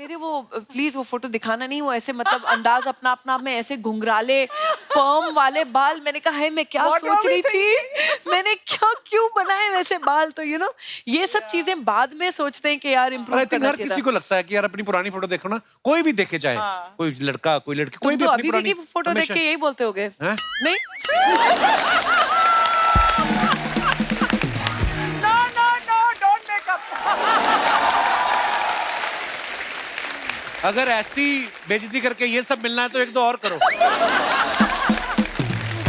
रहे वो प्लीज वो फोटो दिखाना नहीं, वो ऐसे मतलब अंदाज अपना अपना में ऐसे घुंघराले पर्म वाले बाल। मैंने कहा है मैं क्या सोच रही थी, मैंने क्या क्यों बनाए वैसे बाल। तो यू नो ये सब चीजें बाद में सोचते हैं कि यार इम्प्रूव करना हर चाहिए किसी था। को लगता है कि यार अपनी पुरानी फोटो देखो ना, कोई भी देखे, चाहे कोई लड़का कोई लड़की, कोई तुम भी तो अपनी अभी भी पुरानी की फोटो देख के यही बोलते होगे हैं? नहीं? No, don't make up. अगर ऐसी बेइज्जती करके ये सब मिलना है तो एक दो और करो।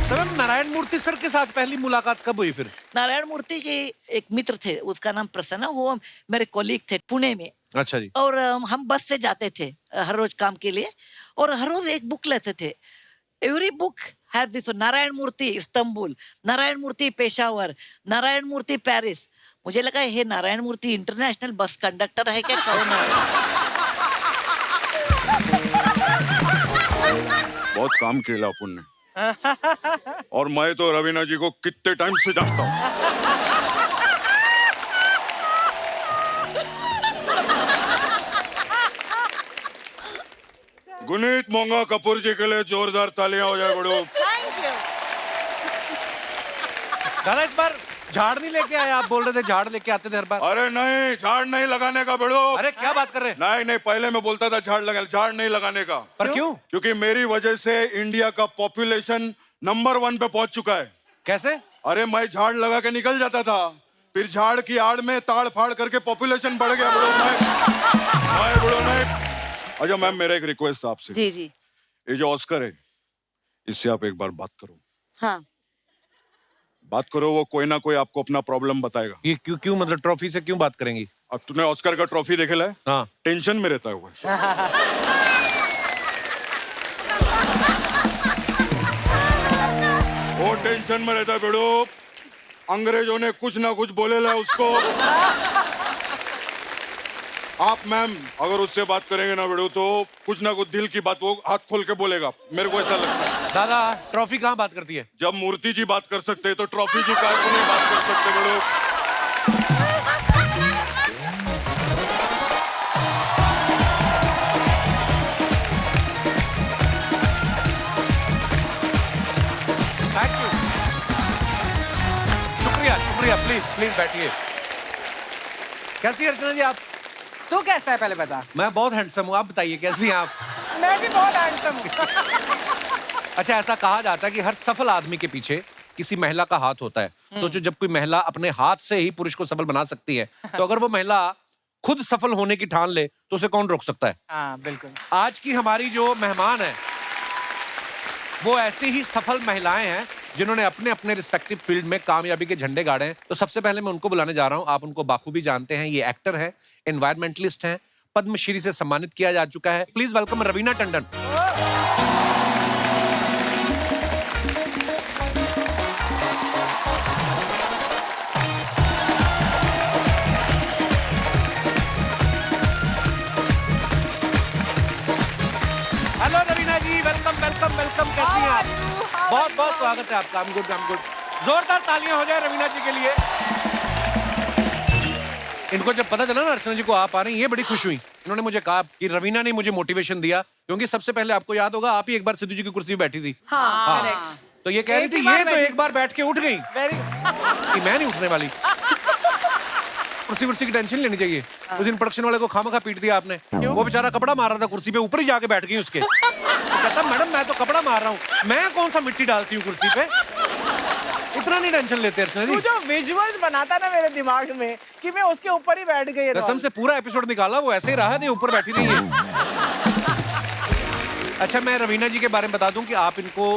तो मैम नारायण मूर्ति सर के साथ पहली मुलाकात कब हुई फिर? नारायण मूर्ति के एक मित्र थे, उसका नाम प्रसन्न, वो मेरे कॉलीग थे पुणे में। अच्छा जी। और हम बस से जाते थे हर रोज काम के लिए, और हर रोज एक बुक लेते थे। Every book has this, Narayan Murthy Istanbul, Narayan Murthy Peshawar, Narayan Murthy Paris. मुझे लगा ये Narayan Murthy international bus conductor है क्या, कौन है? बहुत काम किया अपन ने। और मैं तो रवीना जी को कितने टाइम से जानता हूँ। गुनीत मोंगा कपूर जी के लिए जोरदार तालियां हो जाए बड़ो। दादा इस बार झाड़ नहीं लेके आए, आप बोल रहे थे झाड़ लेके आते थे हर बार। अरे नहीं, झाड़ नहीं लगाने का बड़ो। अरे क्या बात कर रहे हैं? नहीं, पहले मैं बोलता था झाड़ नहीं लगाने का। पर क्यों? क्योंकि मेरी वजह से इंडिया का पॉपुलेशन नंबर 1 पे पहुंच चुका है। कैसे? अरे मैं झाड़ लगा के निकल जाता था, फिर झाड़ की आड़ में ताड़ फाड़ करके पॉपुलेशन बढ़ गया बड़ो। मैं बड़ो नहीं। अच्छा मैम, मेरा एक रिक्वेस्ट है आपसे। जी जी। ये जो ऑस्कर है, इससे आप एक बार बात करो। हाँ। बात करो, वो कोई ना कोई आपको अपना प्रॉब्लम बताएगा। ये क्यों मतलब ट्रॉफी से क्यों बात करेंगी? अब तूने ऑस्कर का ट्रॉफी देखेला है? हाँ। टेंशन में रहता है वो। वो टेंशन में रहता है बेड़ो। अंग्रेजों ने कुछ ना कुछ बोलेला उसको। आप मैम अगर उससे बात करेंगे ना बेड़ो, तो कुछ ना कुछ दिल की बात वो हाथ खोल के बोलेगा, मेरे को ऐसा लगता है। दादा ट्रॉफी कहाँ बात करती है? जब मूर्ति जी बात कर सकते हैं तो ट्रॉफी जी का नहीं बात कर सकते बेड़ो। थैंक यू, शुक्रिया शुक्रिया। प्लीज बैठिए। कैसी है अर्चना जी आप? तू कैसा है पहले बता। मैं बहुत हैंडसम हूँ, आप बताइए कैसी हैं आप? मैं भी बहुत हैंडसम हूँ। अच्छा, ऐसा कहा जाता है कि हर सफल आदमी के पीछे किसी महिला का हाथ होता है। सोचो, जब कोई महिला अपने हाथ से ही पुरुष को सफल बना सकती है, तो अगर वो महिला खुद सफल होने की ठान ले तो उसे कौन रोक सकता है? हाँ बिल्कुल। आज की हमारी जो मेहमान है वो ऐसी ही सफल महिलाएं हैं जिन्होंने अपने अपने रिस्पेक्टिव फील्ड में कामयाबी के झंडे गाड़े हैं। तो सबसे पहले मैं उनको बुलाने जा रहा हूं। आप उनको बाखूबी जानते हैं, ये एक्टर है, एनवायरमेंटलिस्ट हैं, पद्मश्री से सम्मानित किया जा चुका है। Please welcome Raveena Tandon. Hello Raveena ji, welcome welcome welcome. कैसी हैं आप? बहुत बहुत स्वागत है आपका। I'm good, I'm good। जोरदार तालियां हो जाए रवीना जी के लिए। इनको जब पता चला ना अर्चना जी को आप आ रही हैं, ये बड़ी खुश हुई। इन्होंने मुझे कहा कि रवीना ने मुझे मोटिवेशन दिया, क्योंकि सबसे पहले आपको याद होगा आप ही एक बार सिद्धू जी की कुर्सी पे बैठी थी। हाँ, करेक्ट। तो ये कह रही थी ये तो एक बार बैठ के उठ गई कि मैं नहीं उठने वाली। कुर्सी की टेंशन लेनी चाहिए। उस दिन प्रोडक्शन वाले को खामखा पीट दिया आपने। वो बेचारा कपड़ा मार रहा था कुर्सी पे, ऊपर ही जाके बैठ गई उसके। तो कहता मैडम मैं तो कपड़ा मार रहा हूँ, मैं कौन सा मिट्टी डालती हूँ कुर्सी पे। इतना नहीं टेंशन लेते अर्चना जी। तू जो विजुअल्स बनाता ना मेरे दिमाग में कि मैं उसके ऊपर ही बैठ गई। कसम से पूरा एपिसोड निकाला, वो ऐसे ही रहा है, ऊपर बैठी नहीं है। अच्छा, मैं रवीना जी के बारे में बता दूं कि आप इनको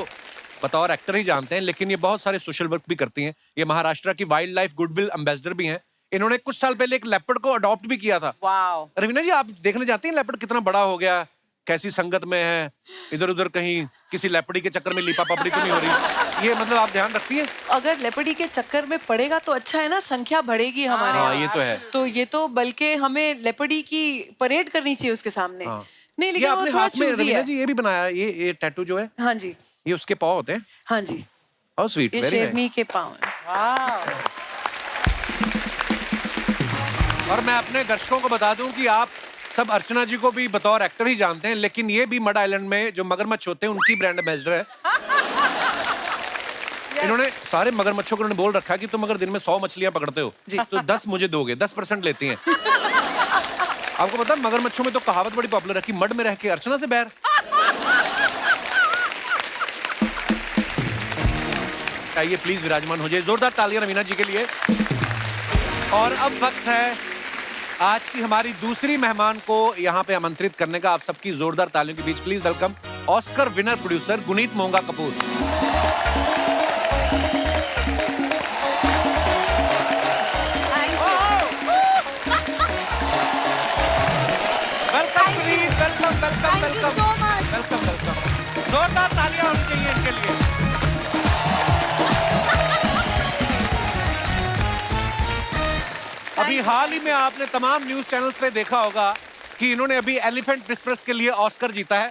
बतौर एक्टर ही जानते हैं, लेकिन ये बहुत सारे सोशल वर्क भी करती हैं। ये महाराष्ट्र की वाइल्ड लाइफ गुडविल एम्बेसडर भी हैं। इन्होंने कुछ साल पहले एक लेपर्ड को अडॉप्ट भी किया था। वाओ। रवीना जी, आप देखने जाती हैं लेपर्ड कितना बड़ा हो गया, कैसी संगत में है, इधर उधर कहीं किसी लेपड़ी के चक्कर में लिपा पपड़ी तो नहीं हो रही? ये मतलब आप ध्यान रखती हैं? अगर लेपड़ी के चक्कर में पड़ेगा तो अच्छा है ना, संख्या बढ़ेगी हमारे हाँ, यहाँ। ये तो है। तो ये तो बल्कि हमें लेपड़ी की परेड करनी चाहिए उसके सामने। हाँ। नहीं, ये लेकिन वो आपने थोड़ा हाथ में चूजी रवीना है। जी ये भी बनाया, ये टैटू जो है, हाँ जी, ये उसके पाँव होते हैं। हाँ जी, हाउ स्वीट, ये वेरी नाइस। शेरनी के पाँव हैं। और मैं अपने दर्शकों को बता दूं कि आप सब अर्चना जी को भी बतौर एक्टर ही जानते हैं, लेकिन ये भी मड आइलैंड में जो मगरमच्छ होते हैं उनकी ब्रांड एम्बेसडर है। इन्होंने सारे मगरमच्छों को बोल रखा कि तुम अगर दिन में 100 मछलियां पकड़ते हो तो 10 मुझे दोगे, 10% लेती हैं। आपको पता है मगरमच्छों में तो कहावत बड़ी पॉपुलर है कि मड में रह के अर्चना से बैर। आइए प्लीज विराजमान हो जाइए, जोरदार तालियां रवीना जी के लिए। और अब वक्त है आज की हमारी दूसरी मेहमान को यहाँ पे आमंत्रित करने का। आप सबकी जोरदार तालियों के बीच please welcome Oscar winner producer Guneet Monga Kapoor. Welcome Guneet, welcome welcome welcome welcome welcome. जोरदार तालियां होनी चाहिए इनके लिए। अभी हाल ही में आपने तमाम न्यूज चैनल्स पे देखा होगा कि इन्होंने अभी एलिफेंट विस्पर्स के लिए ऑस्कर जीता है।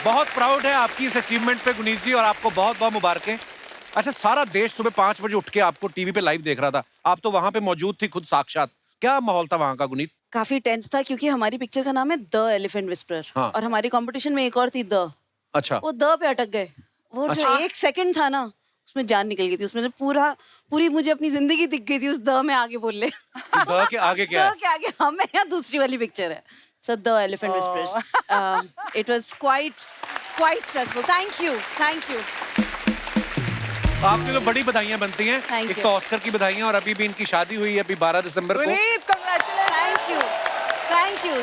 बहुत प्राउड है आपकी इस अचीवमेंट पे गुनीत जी, और आपको बहुत बहुत मुबारकें। अच्छा, सारा देश सुबह 5 बजे उठ के आपको टीवी पे लाइव देख रहा था, आप तो वहां पे मौजूद थी खुद साक्षात। क्या माहौल था वहां का गुनीत? काफी टेंस था क्योंकि हमारी पिक्चर का नाम है द एलिफेंट विस्परर। हाँ। और हमारी कंपटीशन में एक और थी द। अच्छा। वो द पे अटक गए। वो जो 1 सेकंड था ना, उसमें जान निकल गई थी। उसमें पूरी मुझे अपनी जिंदगी दिख गई थी उस द में आगे बोलने। द के आगे क्या है? द के आगे हम हैं, दूसरी वाली पिक्चर है। So the Elephant Whisperers. It was quite stressful. Thank you. आपके लिए बड़ी बधाइयां बनती हैं। Thank एक you. तो ऑस्कर की बधाइयां, और अभी भी इनकी शादी हुई है अभी 12 दिसंबर को। Guneet, congratulations. Thank you.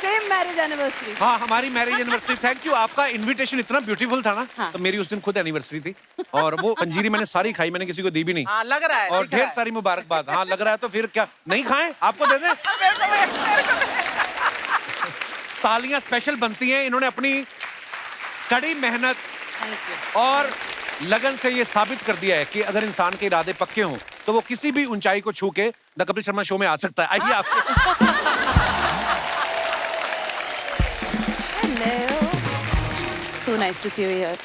Same marriage anniversary. हाँ, हमारी मैरिज एनिवर्सरी। Thank you. आपका इनविटेशन इतना ब्यूटीफुल था ना। हाँ। तो मेरी उस दिन खुद एनिवर्सरी थी, और वो पंजीरी मैंने सारी खाई, मैंने किसी को दी भी नहीं। हाँ, लग रहा है। और दिख रहा ढेर है। सारी मुबारकबाद। हाँ, लग रहा है तो फिर क्या नहीं खाएं? आपको दे दें? तालियां स्पेशल बनती हैं। इन्होंने अपनी कड़ी मेहनत Thank you. और लगन से ये साबित कर दिया है कि अगर इंसान के इरादे पक्के हों तो वो किसी भी ऊंचाई को छू के द कपिल शर्मा शो में आ सकता है। आइए आपसे। Hello. So nice to see you here.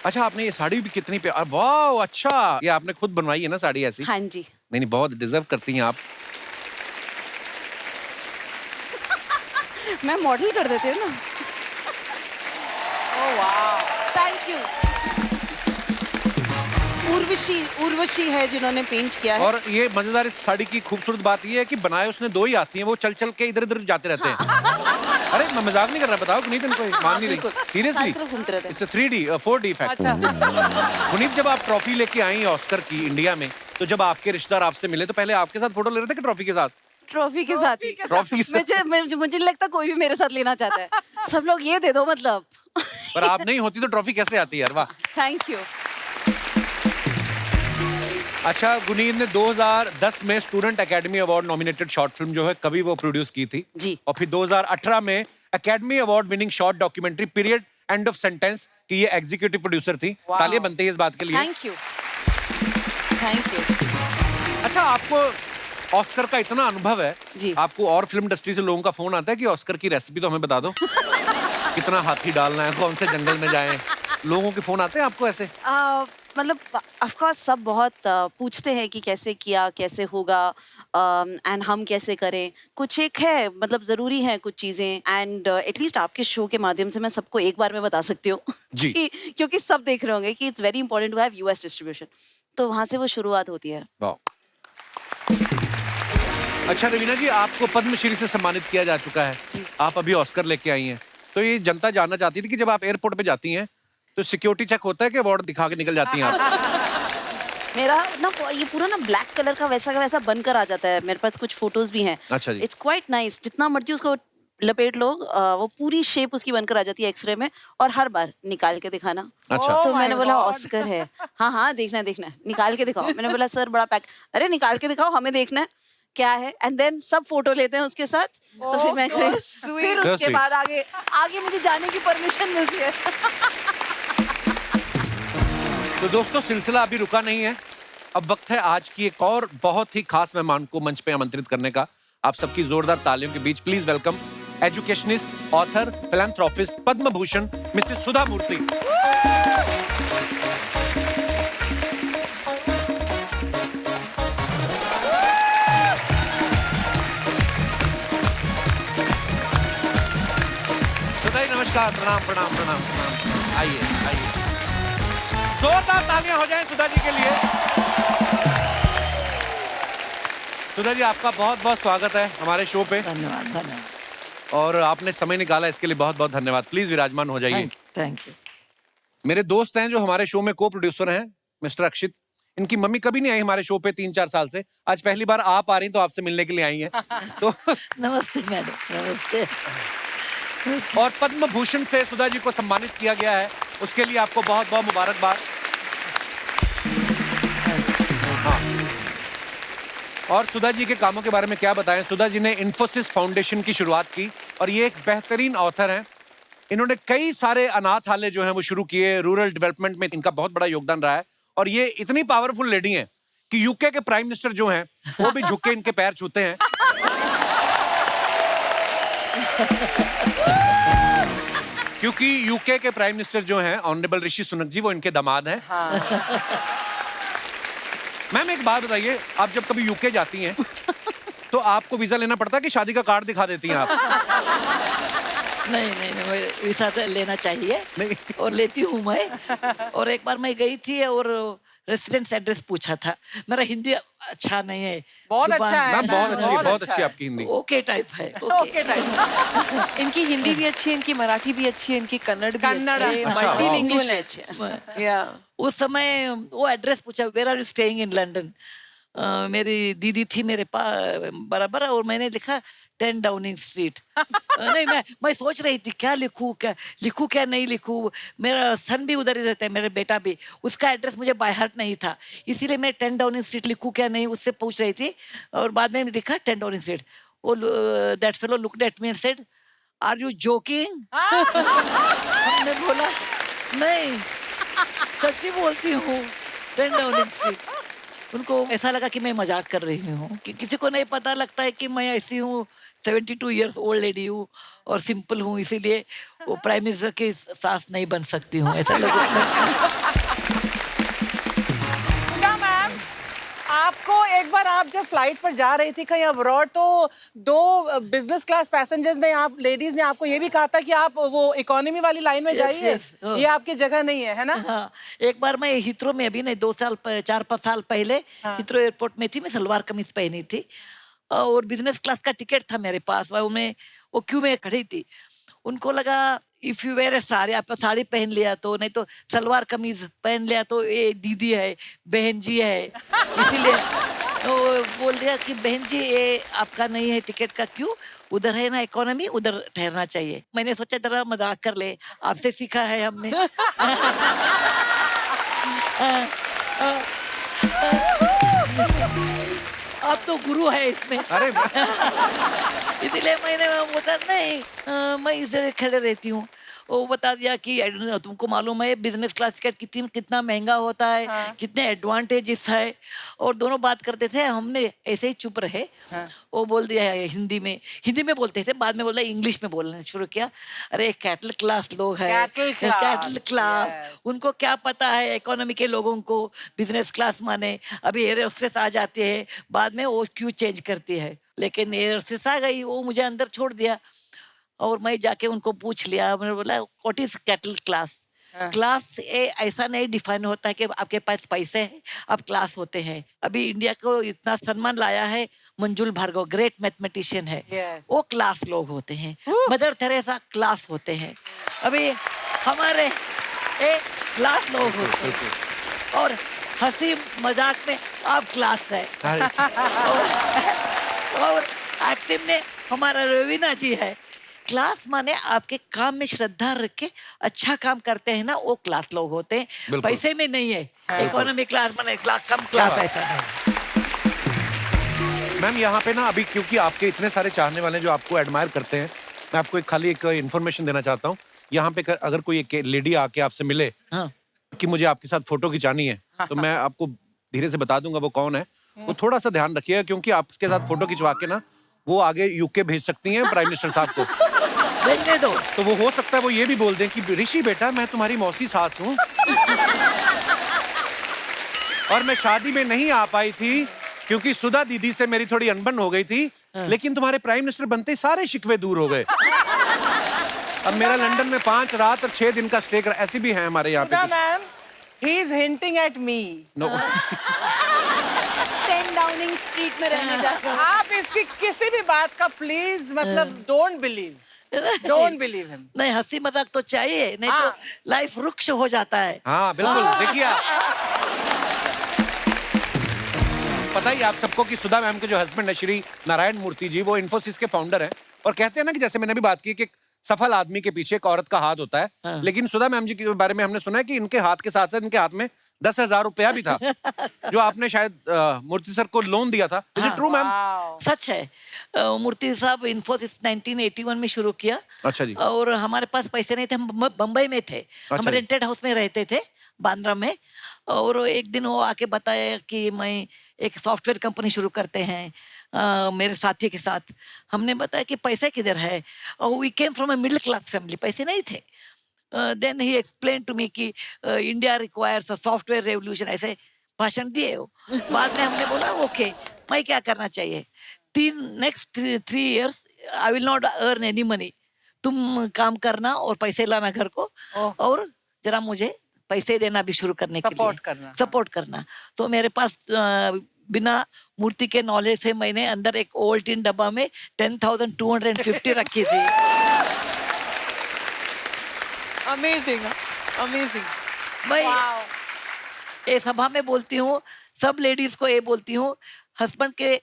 अच्छा, आपने ये साड़ी भी कितनी प्यार। वाह, अच्छा, ये आपने खुद बनवाई है ना साड़ी ऐसी? हाँ जी। नहीं, बहुत डिजर्व करती हैं आप। मैं मॉडल कर देती हूँ ना। Oh, wow. Thank you. Urvashi है जिन्होंने पेंट किया है। और ये मजेदार इस साड़ी की खूबसूरत बात ये है कि बनाए उसने 2 ही आती हैं, वो चल चल के इधर उधर जाते रहते हैं। अरे मैं मजाक नहीं कर रहा, बताओ गुनीत, इनको मान नहीं रही सीरियसली। सारी तरफ घूमते रहते हैं। It's 3D 4D effect. Guneet, जब आप ट्रॉफी लेके आई ऑस्कर की इंडिया में, तो जब आपके रिश्तेदार आपसे मिले तो पहले आपके साथ फोटो ले रहे थे कि ट्रॉफी के साथ? ट्रॉफी के साथ ही। ट्रॉफी के साथ। मुझे नहीं लगता कोई भी मेरे साथ लेना चाहता है। सब लोग ये दे दो मतलब। पर आप नहीं होती तो ट्रॉफी कैसे आती यार? वाह। Thank you. अच्छा, गुनीत ने 2010 में student academy award nominated short film जो है कभी वो प्रोड्यूस की थी जी। और फिर 2018 में academy award winning short documentary period end of sentence की ये एग्जीक्यूटिव प्रोड्यूसर थी। तालियां बनती है इस बात के लिए। Thank you. अच्छा, आपको ऑस्कर का इतना अनुभव है जी। आपको और फिल्म इंडस्ट्री से लोगों का फोन आता है कि ऑस्कर की रेसिपी तो हमें बता दो। कितना हाथी डालना है, कौन से जंगल में जाएं? लोगों के फोन आते हैं आपको ऐसे? मतलब ऑफ कोर्स सब बहुत पूछते हैं कि कैसे किया, कैसे होगा, एंड हम कैसे करें। कुछ एक है मतलब जरूरी है कुछ चीजें, एंड एटलीस्ट आपके शो के माध्यम से मैं सबको एक बार में बता सकती हूँ जी। क्योंकि सब देख रहे होंगे कि it's very important to have US distribution. तो वहां से वो शुरुआत होती है। वाह। अच्छा रवीना जी, आपको पद्मश्री से सम्मानित किया जा चुका है। आप अभी ऑस्कर लेके आई हैं, तो ये जनता जानना चाहती थी कि जब आप एयरपोर्ट पे जाती हैं तो सिक्योरिटी चेक होता है कि अवार्ड दिखा के निकल जाती हैं आप? मेरा ना ये पूरा ना ब्लैक कलर का वैसा बनकर आ जाता है। मेरे पास कुछ फोटोज भी हैं। अच्छा जी। It's quite nice. जितना मर्जी उसको लपेट लो, वो पूरी शेप उसकी बनकर आ जाती है एक्सरे में, और हर बार निकाल के दिखाना। अच्छा। तो Oh मैंने my बोला God. ऑस्कर है। हाँ देखना है, निकाल के दिखाओ। मैंने बोला सर बड़ा पैक, अरे निकाल के दिखाओ, हमें देखना है क्या है। एंड देन सब फोटो लेते हैं उसके साथ। तो फिर मैं फिर उसके बाद आगे मुझे जाने की परमिशन मिलती है। तो दोस्तों, सिलसिला अभी रुका नहीं है। अब वक्त है आज की एक और बहुत ही खास मेहमान को मंच पे आमंत्रित करने का। आप सबकी जोरदार तालियों के बीच please welcome educationist, author, philanthropist, Padma Bhushan Mrs Sudha Murty. नमस्कार, प्रणाम प्रणाम प्रणाम प्रणाम। आइए आइए, जोरदार तालियां हो जाएं सुधा जी के लिए। सुधा जी, आपका बहुत बहुत स्वागत है हमारे शो पे, धन्यवाद धन्यवाद। और आपने समय निकाला इसके लिए बहुत बहुत धन्यवाद। प्लीज विराजमान हो जाइए। Thank you. मेरे दोस्त हैं जो हमारे शो में को प्रोड्यूसर हैं, मिस्टर अक्षित। इनकी मम्मी कभी नहीं आई हमारे शो पे 3-4 साल से। आज पहली बार आप आ रही तो आपसे मिलने के लिए आई हैं। तो नमस्ते मैडम, नमस्ते। और पद्म भूषण से सुधा जी को सम्मानित किया गया है, उसके लिए आपको बहुत बहुत मुबारकबाद। हाँ, और सुधा जी के कामों के बारे में क्या बताएं। सुधा जी ने इन्फोसिस फाउंडेशन की शुरुआत की और ये एक बेहतरीन ऑथर हैं। इन्होंने कई सारे अनाथालय जो हैं वो शुरू किए। रूरल डेवलपमेंट में इनका बहुत बड़ा योगदान रहा है। और ये इतनी पावरफुल लेडी हैं कि यूके के प्राइम मिनिस्टर जो हैं वो भी झुक के इनके पैर छूते हैं। क्योंकि यूके के प्राइम मिनिस्टर जो हैं ऑनरेबल ऋषि सुनक जी, वो इनके दामाद हैं। मैम एक बात बताइए, आप जब कभी यूके जाती हैं तो आपको वीजा लेना पड़ता है कि शादी का कार्ड दिखा देती हैं आप? नहीं नहीं नहीं, वीसा तो लेना चाहिए नहीं। और लेती हूँ मैं। और एक बार मैं गई थी और रेसिडेंस एड्रेस पूछा था। मेरा हिंदी अच्छा नहीं है। बहुत जुबान- अच्छा है। मैम बहुत अच्छी है, बहुत बहुत अच्छा अच्छी है। आपकी हिंदी। ओके टाइप है। Okay time. इनकी हिंदी भी अच्छी है, इनकी मराठी भी अच्छी है, इनकी कन्नड़ भी कन्नड़, अच्छी है, अच्छा, मल्टीलिंगुअल है अच्छे हैं। या उस समय वो एड्रेस पूछा, where are you staying in London. मेरी दीदी थी मेरे पास बराबर, और मैंने लिखा 10 डाउनिंग स्ट्रीट। नहीं, मैं सोच रही थी क्या लिखूं, क्या नहीं लिखूं। मेरा सन भी उधर ही रहता है, मेरा बेटा भी। उसका एड्रेस मुझे बाय हार्ट नहीं था, इसीलिए मैं 10 डाउनिंग स्ट्रीट लिखूं क्या नहीं, उससे पूछ रही थी। और बाद में लिखा 10 डाउनिंग स्ट्रीट। वो that fellow looked at me and said, are you joking? हमने बोला नहीं, सच्ची बोलती हूँ, 10 डाउनिंग स्ट्रीट। उनको ऐसा लगा कि मैं मजाक कर रही हूँ, कि किसी को नहीं पता लगता है कि मैं ऐसी हूँ, 72 इयर्स ओल्ड लेडी हूँ और सिंपल हूँ, इसीलिए वो प्राइम मिनिस्टर की सास नहीं बन सकती हूँ, ऐसा लगा। सुधा मैम, आपको एक बार आप जब फ्लाइट पर जा रही थी कहीं अब्रॉड, तो 2 बिजनेस क्लास पैसेंजर्स ने, आप लेडीज ने आपको ये भी कहा था कि आप वो इकोनॉमी वाली लाइन में Yes, जाइए, yes, हाँ। ये आपकी जगह नहीं है ना? हाँ, एक बार मैं हिथ्रो में, अभी नहीं 4-5 साल पहले हिथ्रो एयरपोर्ट में थी। मैं सलवार कमीज पहनी थी और बिजनेस क्लास का टिकट था मेरे पास। वो क्यू में खड़ी थी। उनको लगा इफ यू वेयर साड़ी, आप साड़ी पहन लिया तो, नहीं तो सलवार कमीज पहन लिया तो ये दीदी है, बहन जी है, इसीलिए तो बोल दिया कि बहन जी ये आपका नहीं है टिकट का क्यू, उधर है ना इकोनॉमी, उधर ठहरना चाहिए। मैंने सोचा जरा मजाक कर ले, आपसे सीखा है हमने। आप तो गुरु है इसमें। अरे इसीलिए मैंने बोला नहीं, मैं इधर खड़े रहती हूँ। वो बता दिया कि तुमको मालूम है बिजनेस क्लास टिकट कितना महंगा होता है, कितने एडवांटेजेस है। और दोनों बात करते थे, हमने ऐसे ही चुप रहे। वो बोल दिया है हिंदी में बोलते थे, बाद में बोला इंग्लिश में बोलना शुरू किया। अरे कैटल क्लास लोग हैं, कैटल क्लास, उनको क्या पता है इकोनॉमी के लोगों को बिजनेस क्लास माने। अभी एयर होस्टेस आ जाती है, बाद में वो क्यों चेंज करती है, लेकिन एयर होस्टेस आ गई, वो मुझे अंदर छोड़ दिया। और मैं जाके उनको पूछ लिया, मैंने बोला what is cattle class. Class ऐसा नहीं डिफाइन होता है कि आपके पास पैसे हैं आप क्लास होते हैं। अभी इंडिया को इतना सम्मान लाया है मंजुल भार्गव, ग्रेट मैथमेटिशियन है, Yes. वो क्लास लोग होते हैं। मदर थेरेसा क्लास होते हैं। अभी हमारे क्लास लोग होते हैं। और हंसी मजाक में आप क्लास है। और एक्टिव ने हमारा रवीना जी है। क्लास माने आपके काम में श्रद्धा रख के अच्छा काम करते हैं ना, वो क्लास लोग होते हैं, बिल्कुल। पैसे में नहीं है। इकोनॉमी क्लास माने कम क्लास ऐसा नहीं। मैम यहाँ पे ना अभी क्योंकि आपके इतने सारे चाहने वाले हैं जो आपको एडमायर करते हैं, मैं आपको खाली एक इन्फॉर्मेशन देना चाहता हूँ। यहाँ पे अगर कोई एक लेडी आके आपसे मिले हाँ। कि मुझे आपके साथ फोटो खिंचानी है, तो मैं आपको धीरे से बता दूंगा वो कौन है। वो थोड़ा सा ध्यान रखिएगा, क्योंकि आपके साथ फोटो खिंचवा के ना वो आगे यूके भेज सकती हैं प्राइम मिनिस्टर साहब को। भेजने दो। तो वो हो सकता है वो ये भी बोल दें कि ऋषि बेटा मैं तुम्हारी मौसी सास हूँ और मैं शादी में नहीं आ पाई थी क्योंकि सुधा दीदी से मेरी थोड़ी अनबन हो गई थी, लेकिन तुम्हारे प्राइम मिनिस्टर बनते ही सारे शिकवे दूर हो गए। अब मेरा लंदन में 5 रात और 6 दिन का स्टे कर, ऐसे भी हैं हमारे यहाँ पे सुधा कुछ। Ma'am, he is hinting at me. No. 10 Downing street में रहने जाते हो। आप इसकी किसी भी बात का प्लीज मतलब don't believe, don't believe him. नहीं, हंसी मजाक तो चाहिए, नहीं हाँ। तो लाइफ रुक्ष हो जाता है। हाँ बिल्कुल, देखिए आप पता ही आप सबको कि सुधा मैम के जो हस्बैंड है श्री नारायण मूर्ति जी, वो इन्फोसिस के फाउंडर हैं। और कहते हैं ना कि जैसे मैंने भी बात की कि एक सफल आदमी के पीछे एक औरत का हाथ होता है, हाँ। लेकिन सुधा मैम जी के बारे में हमने सुना है कि इनके हाथ के साथ साथ इनके हाथ में 10,000 रुपया भी था जो आपने शायद मूर्ति सर को लोन दिया था। Is it true ma'am? सच है। मूर्ति साहब इन्फोसिस 1981 में शुरू किया। अच्छा जी। और हमारे पास पैसे नहीं थे, हम बम्बई में थे। हम जी। रेंटेड हाउस में रहते थे बांद्रा में। और एक दिन वो आके बताया कि मैं एक सॉफ्टवेयर कंपनी शुरू करते हैं मेरे साथी के साथ। हमने बताया कि पैसे किधर है, और we came from a middle class family, पैसे नहीं थे। Then he explain to me कि India requires a software revolution, ऐसे भाषण दिए वो। बाद में हमने बोला ओके, मैं क्या करना चाहिए, next 3 years I will not earn any money, तुम काम करना और पैसे लाना घर को, और जरा मुझे पैसे देना भी शुरू करने के Support लिए करना। सपोर्ट करना। तो मेरे पास बिना मूर्ति के नॉलेज से मैंने अंदर एक ओल्टिन डब्बा में 10,250 रखी थी। Amazing, amazing. मैं ये सभा में बोलती हूँ, सब लेडीज को ये बोलती हूँ, हस्बैंड के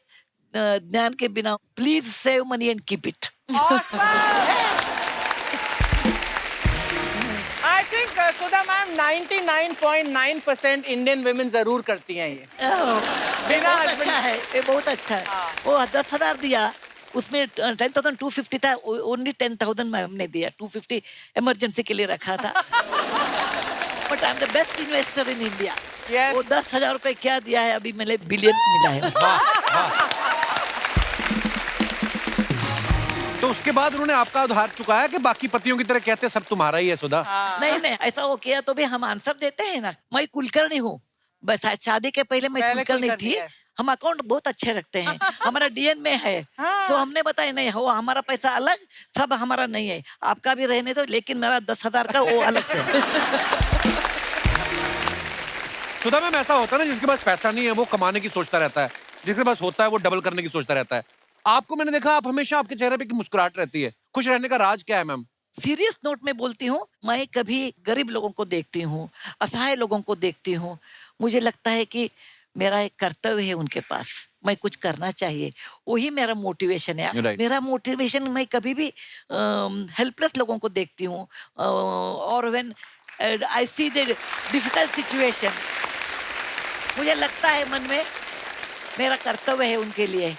ज्ञान के बिना please save money and keep it. I think Sudha ma'am 99.9% Indian women जरूर करती हैं ये। ये बहुत अच्छा है, ये बहुत अच्छा है। वो 10,000 दिया, उसमें 10,250 था, ओनली 10,000 मैंने दिया, 250 इमरजेंसी के लिए रखा था। But I am the best investor in India. Yes. वो 10,000 रुपए क्या दिया है, अभी मैंने बिलियन मिला है। तो उसके बाद उन्होंने आपका उधार चुकाया कि बाकी पतियों की तरह कहते सब तुम्हारा ही है सुधा? नहीं नहीं, ऐसा वो किया तो भी हम आंसर देते हैं ना। मैं कुलकर्णी हूँ, बस शादी के पहले मैं कुलकर्णी थी। हम अकाउंट बहुत अच्छे रखते हैं, हमारा डीएन में है। तो हमने बताया नहीं, वो हमारा पैसा अलग, सब हमारा नहीं है, आपका भी रहने दो, लेकिन मेरा 10,000 का वो अलग है। सुधा मैम, ऐसा होता है ना जिसके पास पैसा नहीं है वो कमाने की सोचता रहता है, जिसके पास होता है वो डबल करने की सोचता रहता है। आपको मैंने देखा, आप हमेशा आपके चेहरे पे की मुस्कुराहट रहती है। खुश रहने का राज क्या है मैम? सीरियस नोट में बोलती हूँ, मैं कभी गरीब लोगों को देखती हूँ, असहाय लोगों को देखती हूँ, मुझे लगता है कि मेरा एक कर्तव्य है उनके पास, मैं कुछ करना चाहिए, वही मेरा मोटिवेशन है। Right. मेरा मोटिवेशन, मैं कभी भी हेल्पलेस लोगों को देखती हूँ, और when I see the difficult situation, मुझे लगता है मन में मेरा कर्तव्य है उनके लिए,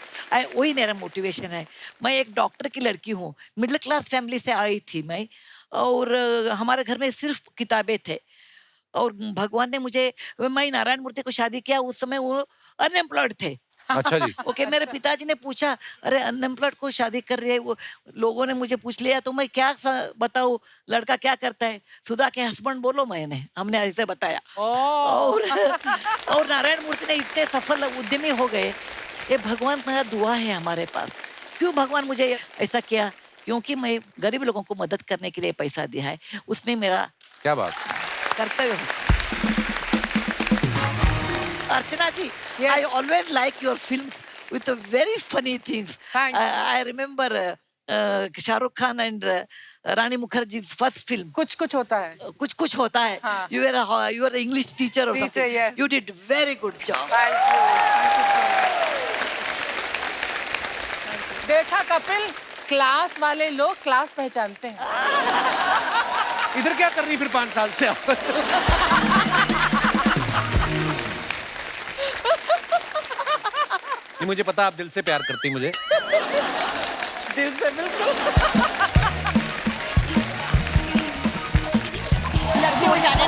वही मेरा मोटिवेशन है। मैं एक डॉक्टर की लड़की हूँ, मिडिल क्लास फैमिली से आई थी मैं, और हमारे घर में सिर्फ किताबें थे। और भगवान ने मुझे, मैं नारायण मूर्ति को शादी किया, उस समय वो अनएम्प्लॉयड थे। अच्छा जी। ओके, मेरे पिताजी ने पूछा, अरे अनएम्प्लॉयड को शादी कर रही है, वो लोगों ने मुझे पूछ लिया, तो मैं क्या बताऊँ, लड़का क्या करता है, सुधा के हस्बैंड बोलो, हमने ऐसे बताया। और नारायण मूर्ति ने इतने सफल उद्यमी हो गए, ये भगवान का दुआ है हमारे पास। क्यों भगवान मुझे ऐसा किया? क्योंकि मैं गरीब लोगों को मदद करने के लिए पैसा दिया है, उसमें मेरा क्या बात। कर्तव्य है। अर्चना जी, I always like your films with the very funny things. Thank you. I remember Shahrukh Khan and Rani मुखर्जी's first film. कुछ कुछ होता है। कुछ होता है। हाँ. You were an English teacher or Teacher, something. yes. You did very good job. Thank you so much. देखा Kapil, class वाले लोग क्लास पहचानते हैं। इधर क्या कर रही फिर 5 साल से आप? नहीं, मुझे पता आप दिल से प्यार करती मुझे। दिल से बिल्कुल। लड़की हो जाने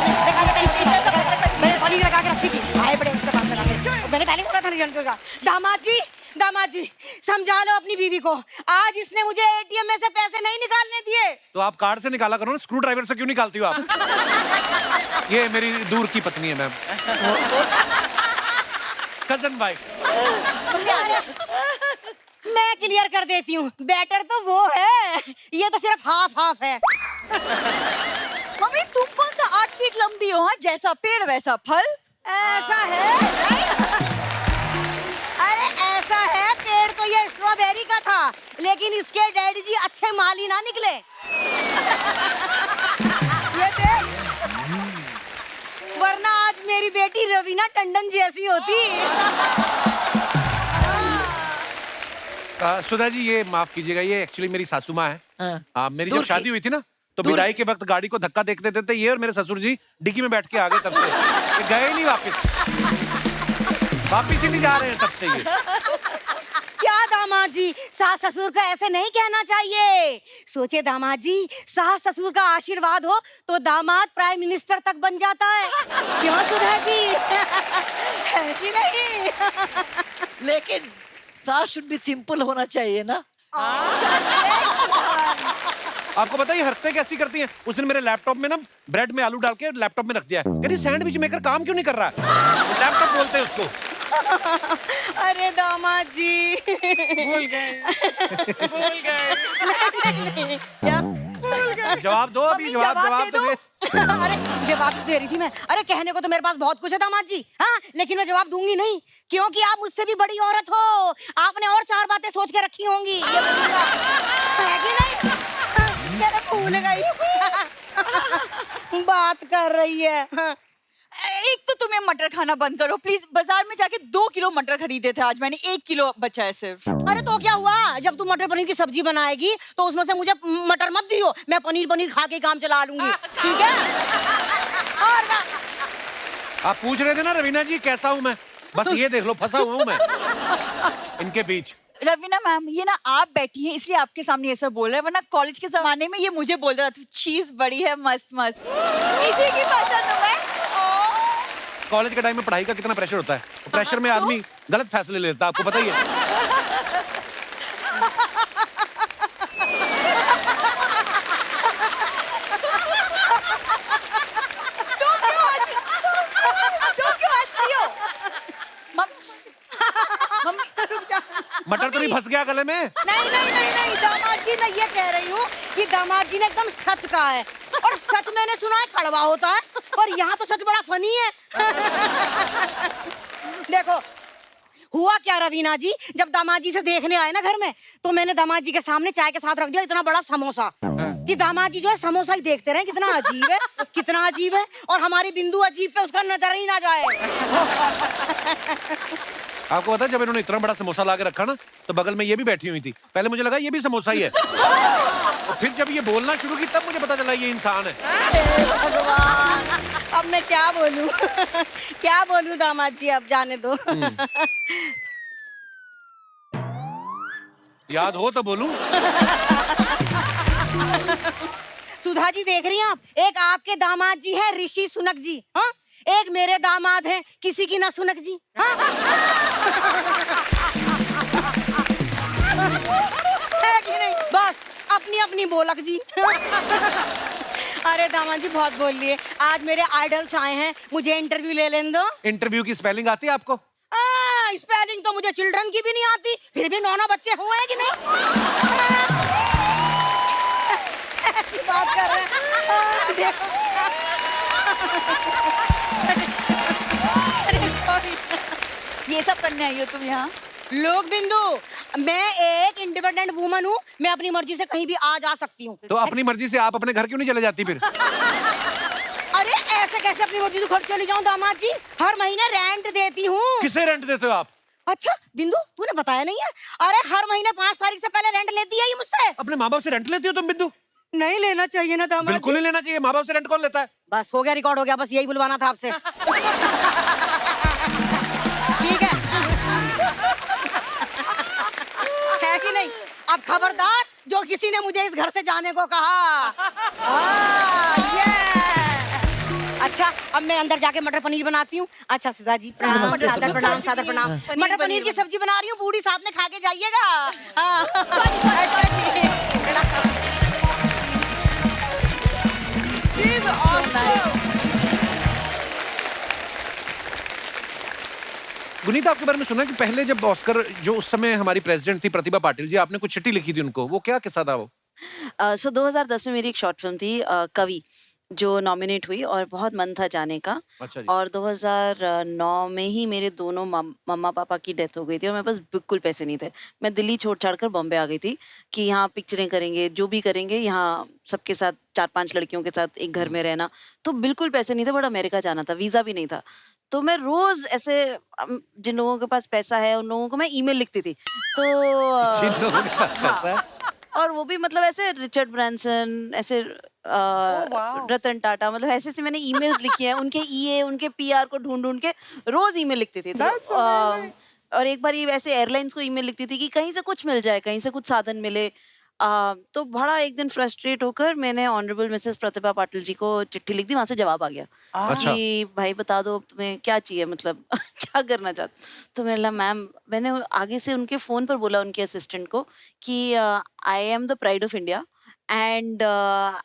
मैंने पानी लगा के रखी थी, आए बड़े उसके बाद लगा के, मैंने पहले बोला था रिजल्ट का। दामाद जी समझा लो अपनी बीवी को, आज इसने मुझे एटीएम में से पैसे नहीं निकालने दिए। तो आप कार्ड से निकाला करो ना, स्क्रू ड्राइवर से क्यों निकालती हो आप? ये मेरी दूर की पत्नी है मैम, कजन भाई। मैं क्लियर कर देती हूँ, बेटर तो वो है, ये तो सिर्फ हाफ हाफ है। मम्मी तुम कौन सा 8 फीट लंबी हो? हाँ, जैसा पेड़ वैसा फल। ऐसा है। अरे ऐसा है, पेड़ तो ये स्ट्रॉबेरी का था, लेकिन इसके डैडी जी अच्छे माली ना निकले। ये देख, वरना आज मेरी बेटी रवीना टंडन जैसी होती। सुधा जी ये माफ कीजिएगा, ये एक्चुअली मेरी सासू माँ है। हाँ। मेरी दूर जब शादी की। हुई थी ना, तो विदाई के वक्त गाड़ी को धक्का देखते देते ये और मेरे ससुर जी डिग्गी में बैठ के आ गए। तब से ये गए ही नहीं वापस ही नहीं जा रहे हैं तब से ये। क्या दामाद जी, सास ससुर का ऐसे नहीं कहना चाहिए। सोचे दामाद जी, सास ससुर का आशीर्वाद हो तो दामाद प्राइम मिनिस्टर तक बन जाता है। क्यों सुधा जी? है कि नहीं? लेकिन सास शुड बी सिंपल होना चाहिए ना। आपको पता है ये हरकतें कैसी करती हैं? उस दिन मेरे लैपटॉप में ना ब्रेड में आलू डाल के लैपटॉप में रख दिया है। कहती सैंडविच मेकर काम क्यों नहीं कर रहा है? लैपटॉप बोलते हैं उसको। अरे दामाद जी, भूल गए। क्या? जवाब दो अभी, जवाब तो दे। अरे जवाब तो दे रही थी मैं। अरे कहने को तो मेरे पास बहुत कुछ है दामाद जी, हाँ, लेकिन मैं जवाब दूंगी नहीं, क्योंकि आप मुझसे भी बड़ी औरत हो। आपने और 4 बातें सोच के रखी होंगी, ये बोलूंगा। है कि नहीं? मेरे भूल गई। बात कर रही है। एक तो तुम्हें मटर खाना बंद करो प्लीज। बाजार में जाके 2 किलो मटर खरीदे थे, आज मैंने 1 किलो बचा है सिर्फ। अरे तो क्या हुआ, जब तू मटर पनीर की सब्जी बनाएगी तो उसमें से मुझे मटर मत दियो, मैं पनीर खा के काम चला लूंगी, ठीक है? और ना, आप पूछ रहे थे ना रवीना जी कैसा हूँ मैं, बस ये देख लो फंसा हुआ हूँ मैं इनके बीच। रवीना मैम, ये ना आप बैठी हैं इसलिए आपके सामने ये सब बोल रहा है, वरना कॉलेज के जमाने में ये मुझे बोल रहा था चीज बड़ी है मस्त मस्त, इसी की पसंद हूँ मैं। कॉलेज के टाइम में पढ़ाई का कितना प्रेशर होता है, प्रेशर में आदमी गलत फैसले लेता है, आपको पता ही है। मटर तो नहीं फंस गया गले में? नहीं दामाद जी, मैं ये कह रही हूँ कि दामाद जी ने एकदम सच कहा है, और सच मैंने सुना है कड़वा होता है, और यहाँ तो सच बड़ा फनी है। देखो हुआ क्या रवीना जी, जब दामाद जी से देखने आए ना घर में, तो मैंने दामाद जी के सामने चाय के साथ रख दिया इतना बड़ा समोसा कि दामाद जी जो है समोसा ही देखते रहे, कितना अजीब है, कितना अजीब है, और हमारी बिंदु अजीब पे उसका नजर ही ना जाए। आपको पता है जब इन्होंने इतना बड़ा समोसा ला के रखा ना, तो बगल में ये भी बैठी हुई थी। पहले मुझे लगा ये भी समोसा ही है, और फिर जब ये बोलना शुरू की तब मुझे पता चला ये इंसान है। भगवान, अब मैं क्या बोलूं? क्या बोलूं दामाद जी, अब जाने दो। याद हो तो बोलूं। सुधा जी देख रही हैं आप, एक आपके दामाद जी है ऋषि सुनक जी, हाँ, एक मेरे दामाद हैं किसी की ना सुनक जी, हाँ? है कि नहीं? बस अपनी अपनी बोलक जी। अरे दामाद जी बहुत बोल लिए, आज मेरे आइडल्स आए हैं, मुझे इंटरव्यू ले लेने दो। इंटरव्यू की स्पेलिंग आती है आपको? स्पेलिंग तो मुझे चिल्ड्रन की भी नहीं आती, फिर भी 9 बच्चे हुए हैं कि नहीं? ऐसी बात कर रहे हैं, देखो। अरे सॉरी, ये सब करने आई हो तुम यहाँ? लोग बिंदु, मैं एक इंडिपेंडेंट वुमन हूँ, मैं अपनी मर्जी से कहीं भी आ जा सकती हूँ। तो अपनी मर्जी से आप अपने घर क्यों नहीं चले जाती फिर? अरे ऐसे कैसे अपनी मर्जी से घर चली जाऊँ दामाद जी, हर महीने रेंट देती हूँ। किसे रेंट देते हो आप? अच्छा बिंदु, तूने बताया नहीं है? अरे हर महीने 5 तारीख से पहले रेंट लेती है ये मुझसे। अपने माँ बाप से रेंट लेती हो तुम बिंदु? नहीं लेना चाहिए ना दामाद बिल्कुल जी। नहीं लेना चाहिए, माँ बाप से रेंट कौन लेता है? बस हो गया, रिकॉर्ड हो गया, बस यही बुलवाना था आपसे। ठीक है कि नहीं? अब खबरदार जो किसी ने मुझे इस घर से जाने को कहा। अच्छा अब मैं अंदर जाके मटर पनीर बनाती हूँ। अच्छा सुधा जी प्रणाम, सादर प्रणाम, सादर प्रणाम। मटर पनीर की सब्जी बना रही हूँ, बूढ़ी साथ में खा के जाइएगा। गुनीता, आपके बारे में सुना कि पहले जब ऑस्कर, जो उस समय हमारी प्रेसिडेंट थी प्रतिभा पाटिल जी, आपने कुछ चिट्ठी लिखी थी उनको, वो क्या किस्सा था वो? सो 2010 में मेरी एक शॉर्ट फिल्म थी कवि, जो नॉमिनेट हुई और बहुत मन था जाने का। अच्छा जी। और 2009 में ही मेरे दोनों मम्मा पापा की डेथ हो गई थी और मेरे पास बिल्कुल पैसे नहीं थे। मैं दिल्ली छोड़ छाड़ कर बॉम्बे आ गई थी कि यहाँ पिक्चरें करेंगे, जो भी करेंगे यहाँ सबके साथ 4-5 लड़कियों के साथ एक घर में रहना। तो बिल्कुल पैसे नहीं थे, बट अमेरिका जाना था, वीज़ा भी नहीं था। तो मैं रोज ऐसे जिन लोगों के पास पैसा है उन लोगों को मैं ईमेल लिखती थी। तो जिन लोगों के पास पैसा है। और वो भी मतलब ऐसे रिचर्ड ब्रांसन, ऐसे रतन टाटा, मतलब ऐसे ऐसे मैंने ईमेल्स लिखी हैं, उनके ईए, उनके पीआर को ढूंढ ढूंढ के रोज ईमेल लिखती थी। तो, और एक बार ये वैसे एयरलाइंस को ईमेल लिखती थी कि कहीं से कुछ मिल जाए, कहीं से कुछ साधन मिले। तो बड़ा एक दिन फ्रस्ट्रेट होकर मैंने ऑनरेबल मिसेस प्रतिभा पाटिल जी को चिट्ठी लिख दी, वहां से जवाब आ गया कि भाई बता दो तुम्हें क्या चाहिए, मतलब क्या करना चाहते। तो मैंने बोला मैम, मैंने आगे से उनके फोन पर बोला उनके असिस्टेंट को कि I am the pride of India and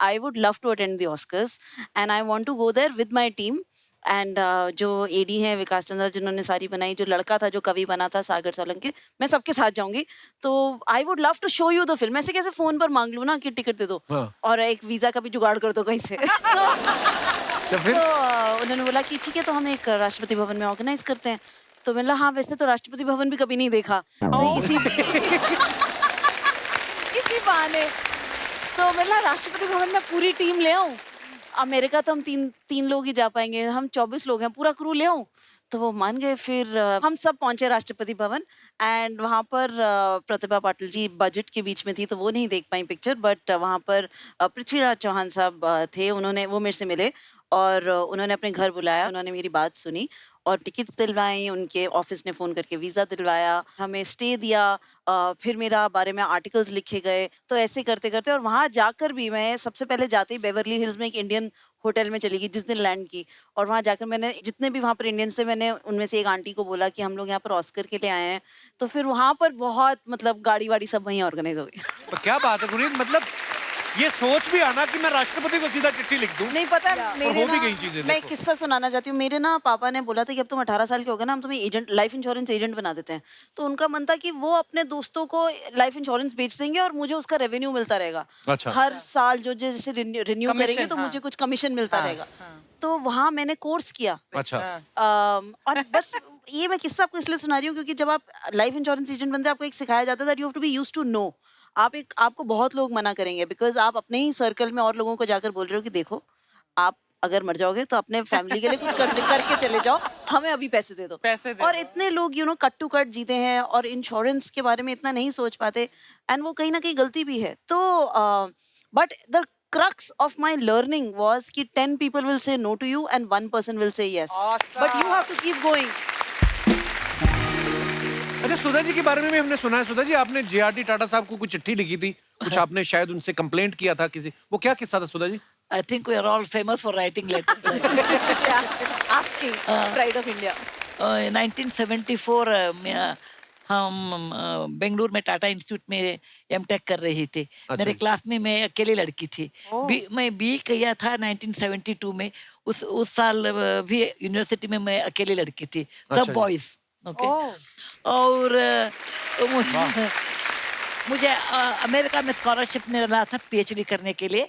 I would love to attend the Oscars and I want to go there with my team and जो एडी हैं विकास चंद्रा, जिन्होंने सारी बनाई, जो लड़का था जो कवि बना था सागर सोलंकी, मैं सबके साथ जाऊंगी। तो I would love to show you the film. ऐसे कैसे फोन पर मांग लूँ ना कि टिकट दे दो और एक वीजा का भी जुगाड़ कर दो कहीं से। तो उन्होंने बोला कि ठीक है, तो हम एक राष्ट्रपति भवन में ऑर्गेनाइज करते हैं। तो मैंने हाँ, वैसे तो राष्ट्रपति भवन भी कभी नहीं देखा, तो इसी बहाने तो मतलब राष्ट्रपति भवन में पूरी टीम ले आऊं। अमेरिका तो हम तीन लोग ही जा पाएंगे, हम 24 लोग हैं, पूरा क्रू ले आऊं। तो वो मान गए। फिर हम सब पहुंचे राष्ट्रपति भवन एंड वहाँ पर प्रतिभा पाटिल जी बजट के बीच में थी तो वो नहीं देख पाई पिक्चर, बट वहाँ पर पृथ्वीराज चौहान साहब थे, उन्होंने वो मेरे से मिले और उन्होंने अपने घर बुलाया, उन्होंने मेरी बात सुनी और टिकट्स दिलवाई, उनके ऑफिस ने फ़ोन करके वीज़ा दिलवाया, हमें स्टे दिया, फिर मेरा बारे में आर्टिकल्स लिखे गए। तो ऐसे करते करते और वहाँ जाकर भी मैं सबसे पहले जाते ही बेवरली हिल्स में एक इंडियन होटल में चली गई जिस दिन लैंड की। और वहाँ जाकर मैंने जितने भी वहाँ पर इंडियंस थे, मैंने उनमें से एक आंटी को बोला कि हम लोग यहाँ पर ऑस्कर के लिए आए हैं। तो फिर वहाँ पर बहुत मतलब गाड़ी वाड़ी सब वहीं ऑर्गेनाइज हो गई। तो क्या बात है गुनीत, मतलब ये सोच भी आना कि मैं राष्ट्रपति को सीधा चिट्ठी लिख दूं। नहीं पता मेरे हो भी ना, गई चीजें। मैं एक किस्सा सुनाना चाहती हूँ। मेरे ना पापा ने बोला था कि अब तुम 18 साल के हो गए ना, हम तुम्हें एजेंट, लाइफ इंश्योरेंस एजेंट बना देते हैं। तो उनका मन था कि वो अपने दोस्तों को लाइफ इंश्योरेंस बेच देंगे और मुझे उसका रेवेन्यू मिलता रहेगा। अच्छा। हर साल जो जैसे रिन्यू करेंगे तो मुझे कुछ कमीशन मिलता रहेगा। तो वहाँ मैंने कोर्स किया। अच्छा। और बस ये मैं किस्सा आपको इसलिए सुना रही हूँ क्योंकि जब आप लाइफ इंश्योरेंस एजेंट बनते हैं आपको एक सिखाया जाता है that you have to be used to no. आपको बहुत लोग मना करेंगे बिकॉज आप अपने ही सर्कल में और लोगों को जाकर बोल रहे हो कि देखो आप अगर मर जाओगे तो अपने फैमिली के लिए कुछ करके चले जाओ, हमें अभी पैसे दे दो। और इतने लोग कट टू कट जीते हैं और इंश्योरेंस के बारे में इतना नहीं सोच पाते एंड वो कहीं ना कहीं गलती भी है। तो but the crux of my learning was कि 10 people will say no to you and 1 person will say yes. Awesome. But you have to keep going. अच्छा, सुधा जी के बारे में भी हमने सुना है। सुधा जी, आपने JRD टाटा साहब को कुछ चिट्ठी लिखी थी, कुछ आपने शायद उनसे कंप्लेंट किया था किसी, वो क्या किस्सा था Sudha ji? I think we are all famous for writing letters. Asking pride of India. 1974 में हम बेंगलुरु में टाटा इंस्टीट्यूट में एमटेक कर रही थी। मेरे क्लास में मैं अकेली लड़की थी। मैं बी किया था 1972 में। उस साल भी यूनिवर्सिटी में मैं अकेली लड़की थी, सब बॉयज। ओके। और मुझे अमेरिका में स्कॉलरशिप मिला था पीएचडी करने के लिए।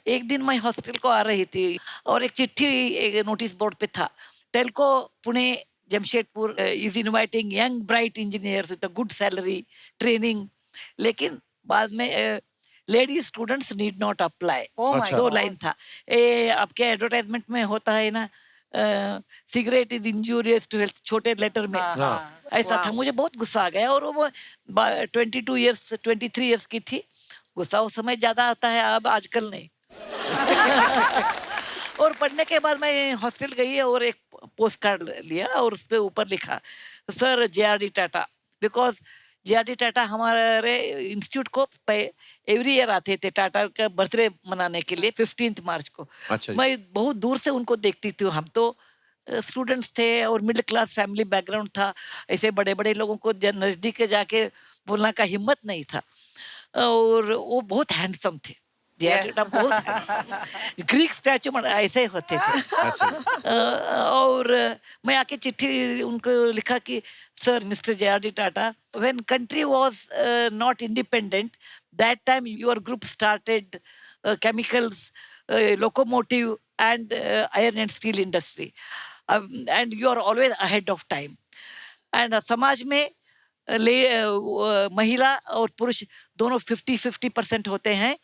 एक दिन मैं हॉस्टल को आ रही थी और एक चिट्ठी एक नोटिस बोर्ड पे था, Telco Pune Jamshedpur is inviting young bright engineers with a good salary training, लेकिन बाद में lady students need not apply. 2 line था। आपके एडवर्टाइजमेंट में होता है ना, cigarette is injurious to health, छोटे लेटर में ऐसा था। मुझे बहुत गुस्सा आ गया और वो 23 इयर्स की थी। गुस्सा उस समय ज्यादा आता है, अब आजकल नहीं। और पढ़ने के बाद मैं हॉस्टल गई और एक पोस्ट कार्ड लिया और उस पर ऊपर लिखा sir JRD Tata, because JRD Tata हमारे इंस्टीट्यूट को एवरी ईयर आते थे टाटा का बर्थडे मनाने के लिए 15 मार्च को। अच्छा। मैं बहुत दूर से उनको देखती थी। हम तो स्टूडेंट्स थे और मिडिल क्लास फैमिली बैकग्राउंड था, ऐसे बड़े बड़े लोगों को नज़दीक जाके बोलना का हिम्मत नहीं था। और वो बहुत हैंडसम थे, JR टाटा बहुत ग्रीक स्टैचू ऐसे होते थे। अच्छा। और मैं आके चिट्ठी उनको लिखा कि sir mister JR Tata, when country was not independent, that time your group started chemicals, locomotive and iron and steel industry, and you are always ahead of time. And समाज में महिला और पुरुष दोनों 50-50% होते हैं,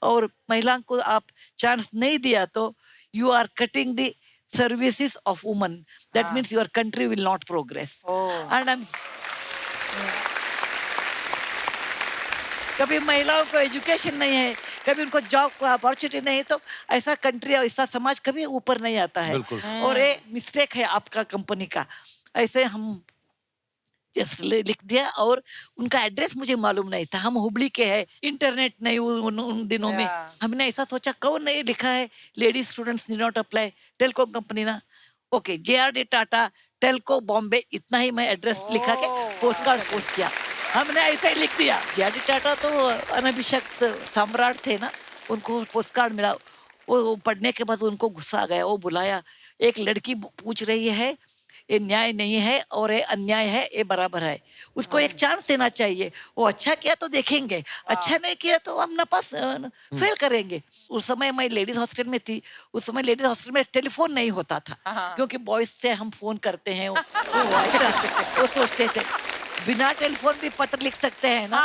और महिला को आप चांस नहीं दिया तो you are cutting the services of woman, that means your country will not progress. And I कभी महिलाओं को एजुकेशन नहीं है, कभी उनको जॉब को अपॉर्चुनिटी नहीं है, तो ऐसा कंट्री और ऐसा समाज कभी ऊपर नहीं आता है। और ये मिस्टेक है आपका कंपनी का। ऐसे हम लिख दिया, और उनका एड्रेस मुझे मालूम नहीं था, हम हुबली के हैं, इंटरनेट नहीं उन दिनों में। हमने ऐसा सोचा कौन नहीं लिखा है, lady students need not apply, Telco company ना, ओके JR टाटा टेलको बॉम्बे, इतना ही मैं एड्रेस लिखा के पोस्ट कार्ड पोस्ट किया। हमने ऐसा ही लिख दिया। JR टाटा तो अनभिषिक्त सम्राट थे ना, उनको पोस्ट कार्ड मिला। वो पढ़ने के बाद उनको गुस्सा आ गया, वो बुलाया, एक लड़की पूछ रही है ये न्याय नहीं है और ये अन्याय है, ये बराबर है, उसको एक चांस देना चाहिए। वो अच्छा किया तो देखेंगे, अच्छा नहीं किया तो हम ना पास फेल करेंगे। उस समय मैं लेडीज हॉस्टल में थी, उस समय लेडीज हॉस्टल में टेलीफोन नहीं होता था, क्योंकि बॉयज से हम फोन करते हैं, वो सोचते थे बिना टेलीफोन भी पत्र लिख सकते हैं ना।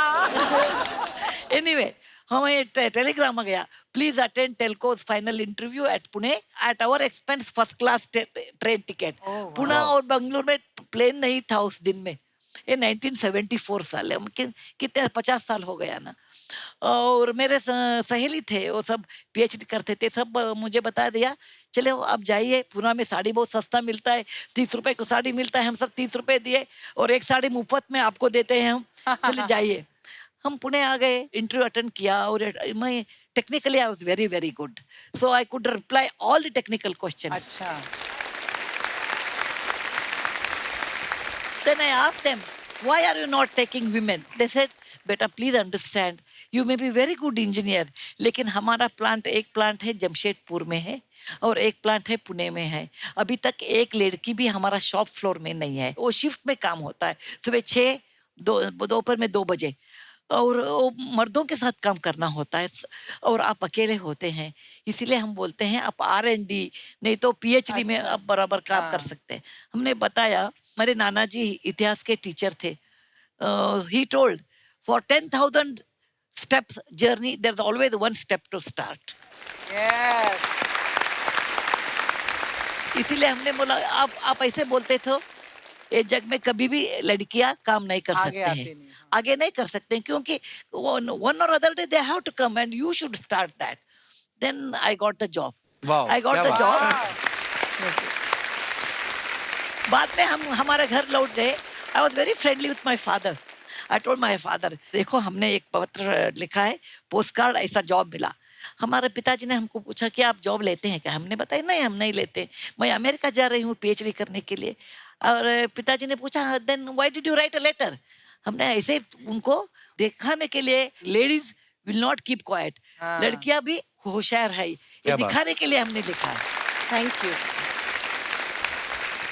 एनीवे हमें टेलीग्राम आ गया, please attend Telco's final interview at Pune at our expense, first class train ticket. Pune और बेंगलुरु में प्लेन नहीं था उस दिन में, ये 1974 साल है, कितने 50 साल हो गया ना। और मेरे सहेली थे, वो सब PhD करते थे, सब मुझे बता दिया चले आप जाइए, पुणे में साड़ी बहुत सस्ता मिलता है, 30 रुपए को साड़ी मिलता है, हम सब 30 रुपए दिए और एक साड़ी मुफ्त में आपको देते हैं हम, चले जाइए। हम पुणे आ गए, इंटरव्यू अटेंड किया, और मैं technically I was very very good, so I could reply all the technical question. अच्छा। Then I asked them, why are you not taking women? They said, बेटा please understand, you may be very good engineer, लेकिन हमारा plant, एक plant है जमशेदपुर में है और एक प्लांट है पुणे में है, अभी तक एक लड़की भी हमारा शॉप फ्लोर में नहीं है, वो शिफ्ट में काम होता है, सुबह 6, दोपहर में 2 बजे, और वो मर्दों के साथ काम करना होता है, और आप अकेले होते हैं, इसीलिए हम बोलते हैं आप R&D नहीं तो PhD में आप बराबर काम कर सकते हैं। हमने बताया, मेरे नाना जी इतिहास के टीचर थे, he told for 10,000 steps journey there is always one step to start. Yes. इसीलिए हमने बोला आप ऐसे बोलते थे, ये जग में कभी भी लड़कियां काम नहीं कर सकते हैं, आगे नहीं कर सकते हैं, क्योंकि one or other day they have to come and you should start that. Then I got the job. Wow, I got the job. बाद में हम हमारे घर लौट गए। I was very friendly with my father. I told my father, देखो हमने एक पत्र लिखा है, पोस्ट कार्ड, ऐसा जॉब मिला। हमारे पिताजी ने हमको पूछा कि आप जॉब लेते हैं क्या? हमने बताया नहीं, हम नहीं लेते, मैं अमेरिका जा रही हूँ PhD करने के लिए। और पिताजी ने पूछा, then why did you write a letter? हमने ऐसे उनको दिखाने के लिए, ladies will not keep quiet, लड़कियां भी होशियार है, ये दिखाने के लिए हमने लिखा है। Thank you.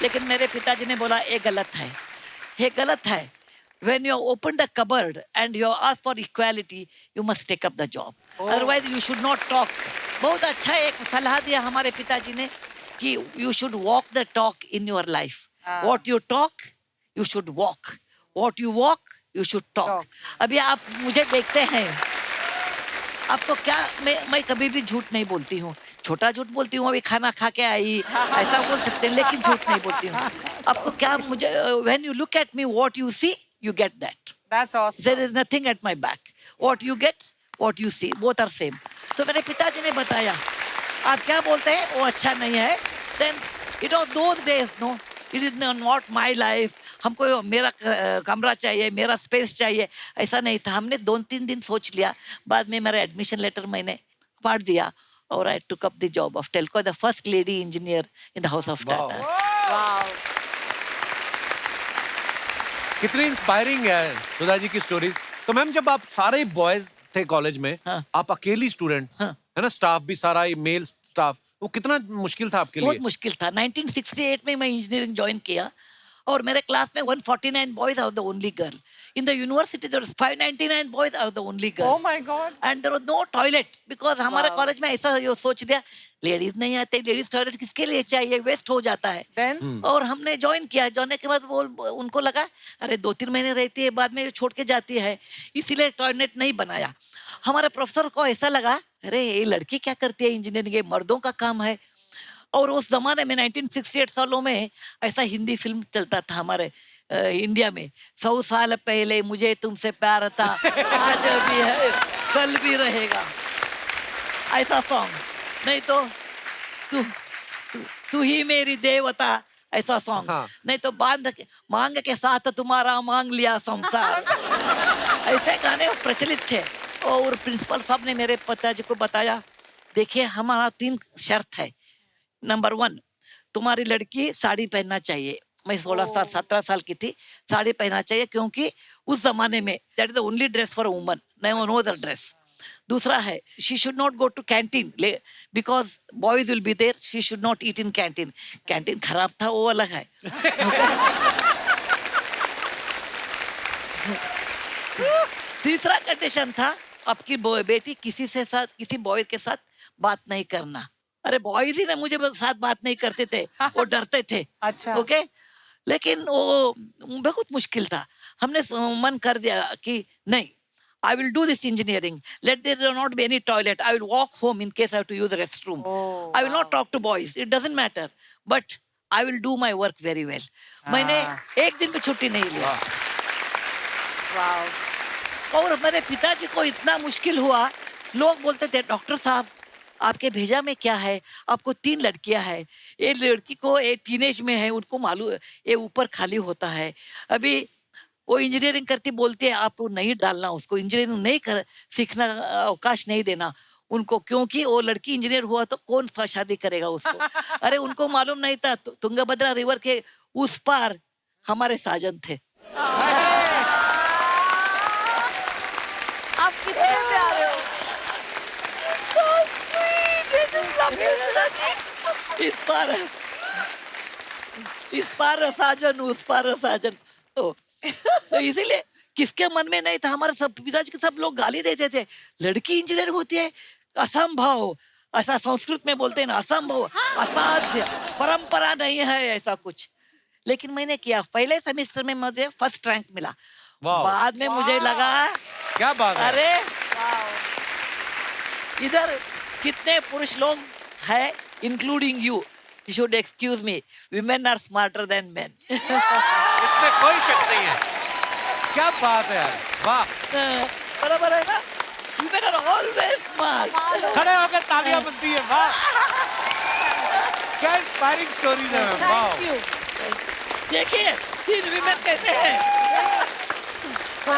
लेकिन मेरे पिताजी ने बोला ये गलत है, ये गलत है। When you open the cupboard and you ask for equality, you must take up the job. Otherwise, you should not talk. बहुत अच्छा एक सलाह दिया हमारे पिताजी ने कि you should walk the talk in your life. What you talk, you should walk. What you walk, you should talk. अभी आप मुझे देखते हैं, आपको क्या, मैं कभी भी झूठ नहीं बोलती हूँ, छोटा झूठ बोलती हूँ, अभी खाना खा के आई, ऐसा बोल सकते हैं, लेकिन झूठ नहीं बोलती हूँ। आपको क्या, मुझे when you look at me, what you see, you get that. That's awesome. There is nothing at my back. What you get, what you see, both are same. तो मेरे पिताजी ने बताया, आप क्या बोलते हैं वो अच्छा नहीं है। Then it was those days, no, it is not my life. हमको मेरा कमरा चाहिए, मेरा स्पेस चाहिए, ऐसा नहीं था। हमने 2-3 दिन सोच लिया, बाद में मेरा एडमिशन लेटर मैंने पढ़ दिया, और I took up the job of Telco, the first lady engineer in the house of Tata. Wow. कितनी इंस्पायरिंग है सुधा जी की स्टोरी। तो मैम, जब आप सारे बॉयज थे कॉलेज में, हाँ। आप अकेली स्टूडेंट, हाँ। है ना, स्टाफ भी सारा मेल स्टाफ, वो कितना मुश्किल था आपके बहुत लिए? मुश्किल था। 1968 में मैं इंजीनियरिंग ज्वाइन किया और मेरे क्लास में 149 boys are the only girl in the university. There 599 boys are the only girl. Oh my God. And there was no toilet because हमारे Wow. कॉलेज में ऐसा ये सोच दिया लेडीज नहीं आते, लेडीज टॉयलेट किसके लिए चाहिए, वेस्ट हो जाता है। Then? और हमने ज्वाइन किया, ज्वाइन के बाद वो उनको लगा अरे 2-3 महीने रहती है बाद में छोड़ के जाती है, इसीलिए टॉयलेट नहीं बनाया। हमारे प्रोफेसर को ऐसा लगा अरे ये लड़की क्या करती है इंजीनियरिंग, ये मर्दों का काम है। और उस जमाने में 1968 सालों में ऐसा हिंदी फिल्म चलता था हमारे इंडिया में, 100 साल पहले मुझे तुमसे प्यार था, आज भी है कल भी रहेगा, ऐसा सॉन्ग। नहीं तो तू तू तू ही मेरी देवता, ऐसा सॉन्ग। हाँ। नहीं तो मांग के साथ तुम्हारा मांग लिया संसार, ऐसे गाने प्रचलित थे। और प्रिंसिपल साहब ने मेरे पिताजी को बताया देखिए हमारा 3 शर्त है। नंबर 1, तुम्हारी लड़की साड़ी पहनना चाहिए। मैं 16 साल 17 साल की थी, साड़ी पहनना चाहिए क्योंकि उस जमाने में that is the only dress for a woman, no other dress. दूसरा है she should not go to canteen because boys will be there, she should not eat in canteen. Canteen खराब था वो अलग है। तीसरा कंडीशन था आपकी बेटी किसी बॉय के साथ बात नहीं करना। अरे बॉयज ही ना मुझे साथ बात नहीं करते थे, वो डरते थे। अच्छा। ओके, लेकिन वो बहुत मुश्किल था। हमने मन कर दिया कि नहीं, I will do this engineering. Let there not be any toilet. I will walk home in case I have to use the restroom. Oh, I will not talk to boys. It doesn't matter. But I will do my work very well. मैंने एक दिन भी छुट्टी नहीं लिया। Wow. और मेरे पिताजी को इतना मुश्किल हुआ, लोग बोलते थे डॉक्टर साहब आपके भेजा में क्या है, आपको 3 लड़कियां हैं, ये लड़की को एक टीनेज में है, उनको मालूम ये ऊपर खाली होता है, अभी वो इंजीनियरिंग करती बोलती है आप नहीं डालना उसको, इंजीनियरिंग नहीं कर सीखना अवकाश नहीं देना उनको, क्योंकि वो लड़की इंजीनियर हुआ तो कौन सा शादी करेगा उसको। अरे उनको मालूम नहीं था तुंगभद्रा रिवर के उस पार हमारे साजन थे। आप कितने प्यारे हो। इस पार साजन उस पार साजन। तो इसीलिए किसके मन में नहीं था, हमारे सब पिताजी के सब लोग गाली देते थे, लड़की इंजीनियर होती है असंभव, ऐसा संस्कृत में बोलते हैं ना, असंभव, असाध्य, परंपरा नहीं है ऐसा कुछ। लेकिन मैंने किया, पहले सेमेस्टर में मुझे फर्स्ट रैंक मिला। वाह। बाद में मुझे लगा क्या बात है? अरे इधर कितने पुरुष लोग हैं including you, you should excuse me, women are smarter than men. इसमें कोई शक नहीं है। क्या बात है यार, वाह। बराबर है ना, women are always smart. खड़े होकर तालियां बनती है, वाह। क्या इंस्पायरिंग स्टोरीज है मैम, वाह। देखिए 3 women कैसे हैं।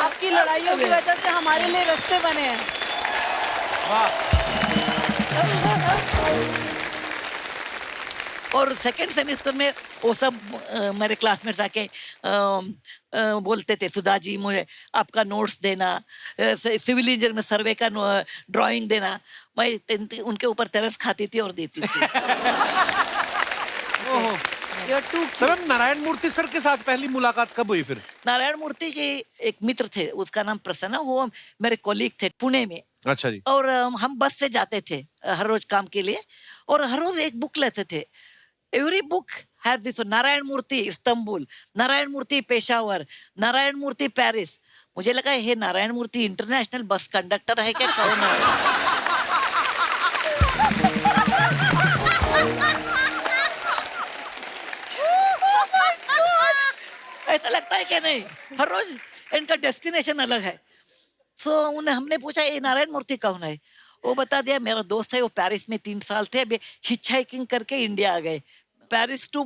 आपकी लड़ाइयों की वजह से हमारे लिए रास्ते बने हैं। वाह। और सेकंड सेमेस्टर में वो सब मेरे क्लासमेट्स आके बोलते थे सुधा जी मुझे आपका नोट्स देना, सिविल इंजीनियर में सर्वे का ड्राइंग देना। मैं उनके ऊपर तरस खाती थी और देती थी। ओहो। तो मैम नारायण मूर्ति सर के साथ पहली मुलाकात कब हुई फिर? नारायण मूर्ति के एक मित्र थे, उसका नाम प्रसन्न, वो मेरे कॉलीग थे पुणे में। अच्छा जी। और हम बस से जाते थे हर रोज काम के लिए, और हर रोज एक बुक लेते थे। Every book has this, Narayan Murthy Istanbul, Narayan Murthy Peshawar, Narayan Murthy Paris. मुझे लगा ये Narayan Murthy international bus conductor है क्या, कौन है? ऐसा लगता है क्या नहीं, हर रोज इनका डेस्टिनेशन अलग है। उन्हें हमने पूछा ये नारायण मूर्ति कौन है, वो बता दिया मेरा दोस्त है, वो पेरिस में 3 साल थे, अभी हिच हाइकिंग करके इंडिया आ गए। पेरिस टू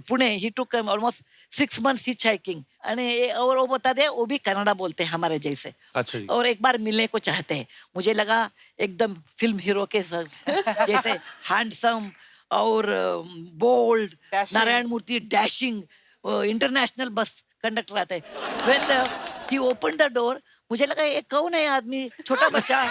पुणे ही took almost 6 months hitchhiking. और वो बता दिया वो भी कन्नड़ा बोलते हैं हमारे जैसे। अच्छा जी। और एक बार मिलने को चाहते हैं। मुझे लगा एकदम फिल्म हीरो के जैसे हैंडसम और बोल्ड, नारायण मूर्ति डैशिंग, इंटरनेशनल बस कंडक्टर आते हैं। When he opened the door, मुझे लगा ये कौन है आदमी, छोटा बच्चा।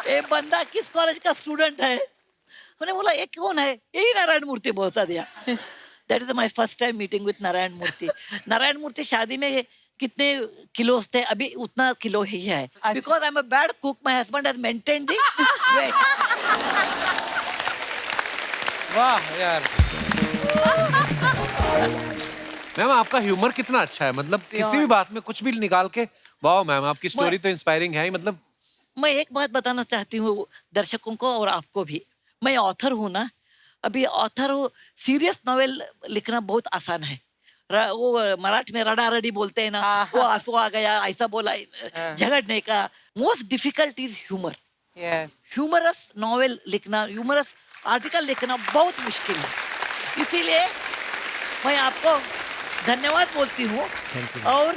ये बंदा किस कॉलेज का स्टूडेंट है? मैंने बोला ये कौन है? यही नारायण मूर्ति बोलता दिया। That is my first time meeting with Narayana Murthy. Narayana Murthy शादी में कितने किलोस थे? अभी उतना किलो ही है। Because I am a bad cook, my husband has maintained the weight. वाह यार मैम, आपका ह्यूमर कितना अच्छा है। मतलब किसी भी बात में कुछ भी निकाल के, वाह मैम, आपकी स्टोरी तो इंस्पायरिंग है ही। मतलब मैं एक बात बताना चाहती हूँ दर्शकों को और आपको भी। मैं ऑथर हूँ ना, अभी ऑथर हूँ। सीरियस नॉवेल लिखना बहुत आसान है। वो मराठी में रड़ा रड़ी बोलते हैं ना, वो आंसू आ गया, ऐसा बोला, झगड़ने का। Most difficult is humour. Humorous novel लिखना, ह्यूमरस आर्टिकल लिखना बहुत मुश्किल है। इसीलिए मैं आपको धन्यवाद बोलती हूँ। और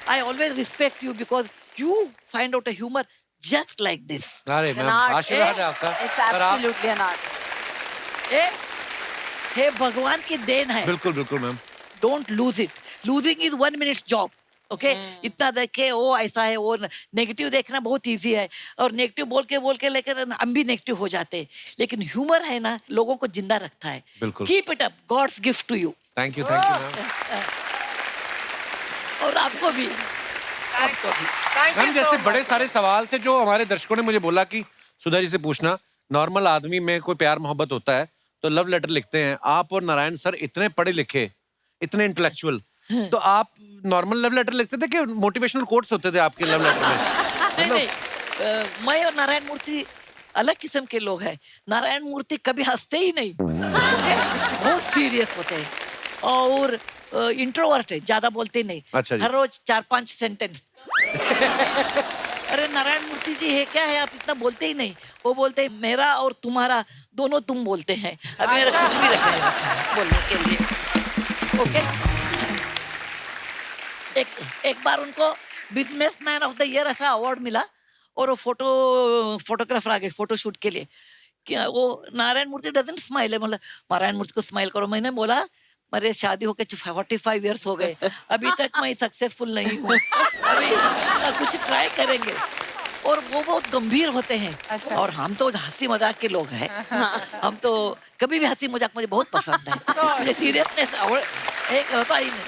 I always respect you because you find out a humour just like this. अरे मैम, आशीर्वाद है आपका। It's absolutely an art. हे भगवान की देन है। बिल्कुल बिल्कुल ma'am. Don't lose it. Losing is 1 minute's job. Okay इतना देखे वो ऐसा है, वो नेगेटिव देखना बहुत इजी है, और नेगेटिव बोल के लेकर हम भी नेगेटिव हो जाते हैं। लेकिन ह्यूमर है ना, लोगों को जिंदा रखता है। बिल्कुल। Keep it up, god's gift to you. Thank you ma'am. और आपको भी, आपको भी। मैम, जैसे बड़े सारे सवाल थे जो हमारे दर्शकों ने मुझे बोला कि सुधा जी से पूछना। नॉर्मल आदमी में कोई प्यार मोहब्बत होता है तो लव लेटर लिखते हैं। आप और नारायण सर इतने पढ़े लिखे, इतने इंटेलेक्चुअल, तो आप नॉर्मल लव लेटर लिखते थे कि मोटिवेशनल कोट्स होते थे आपके लव लेटर में? नहीं, मैं और नारायण मूर्ति अलग किस्म के लोग हैं। नारायण मूर्ति कभी हंसते ही नहीं, बहुत सीरियस होते हैं और इंट्रोवर्ट है, ज्यादा बोलते नहीं। अच्छा जी। हर रोज 4-5 सेंटेंस। अरे नारायण मूर्ति जी है क्या है, आप इतना बोलते ही नहीं। वो बोलते हैं मेरा और तुम्हारा दोनों तुम बोलते हैं। अभी मेरा कुछ भी रखा है बोलने के लिए। ओके, एक बार उनको बिजनेसमैन ऑफ द ईयर ऐसा अवार्ड मिला, और वो फोटोग्राफर आ गए फोटो शूट के लिए। क्या वो नारायण मूर्ति डजंट स्माइल है, मतलब नारायण मूर्ति को स्माइल करो। मैंने बोला मेरे शादी होके 45 इयर्स हो गए, अभी तक मैं सक्सेसफुल नहीं हूँ, अभी कुछ ट्राई करेंगे। और वो बहुत गंभीर होते हैं। और हम तो हंसी मजाक के लोग हैं। हम तो कभी भी हंसी मजाक मुझे बहुत पसंद है। मुझे सीरियसनेस एक होता ही नहीं।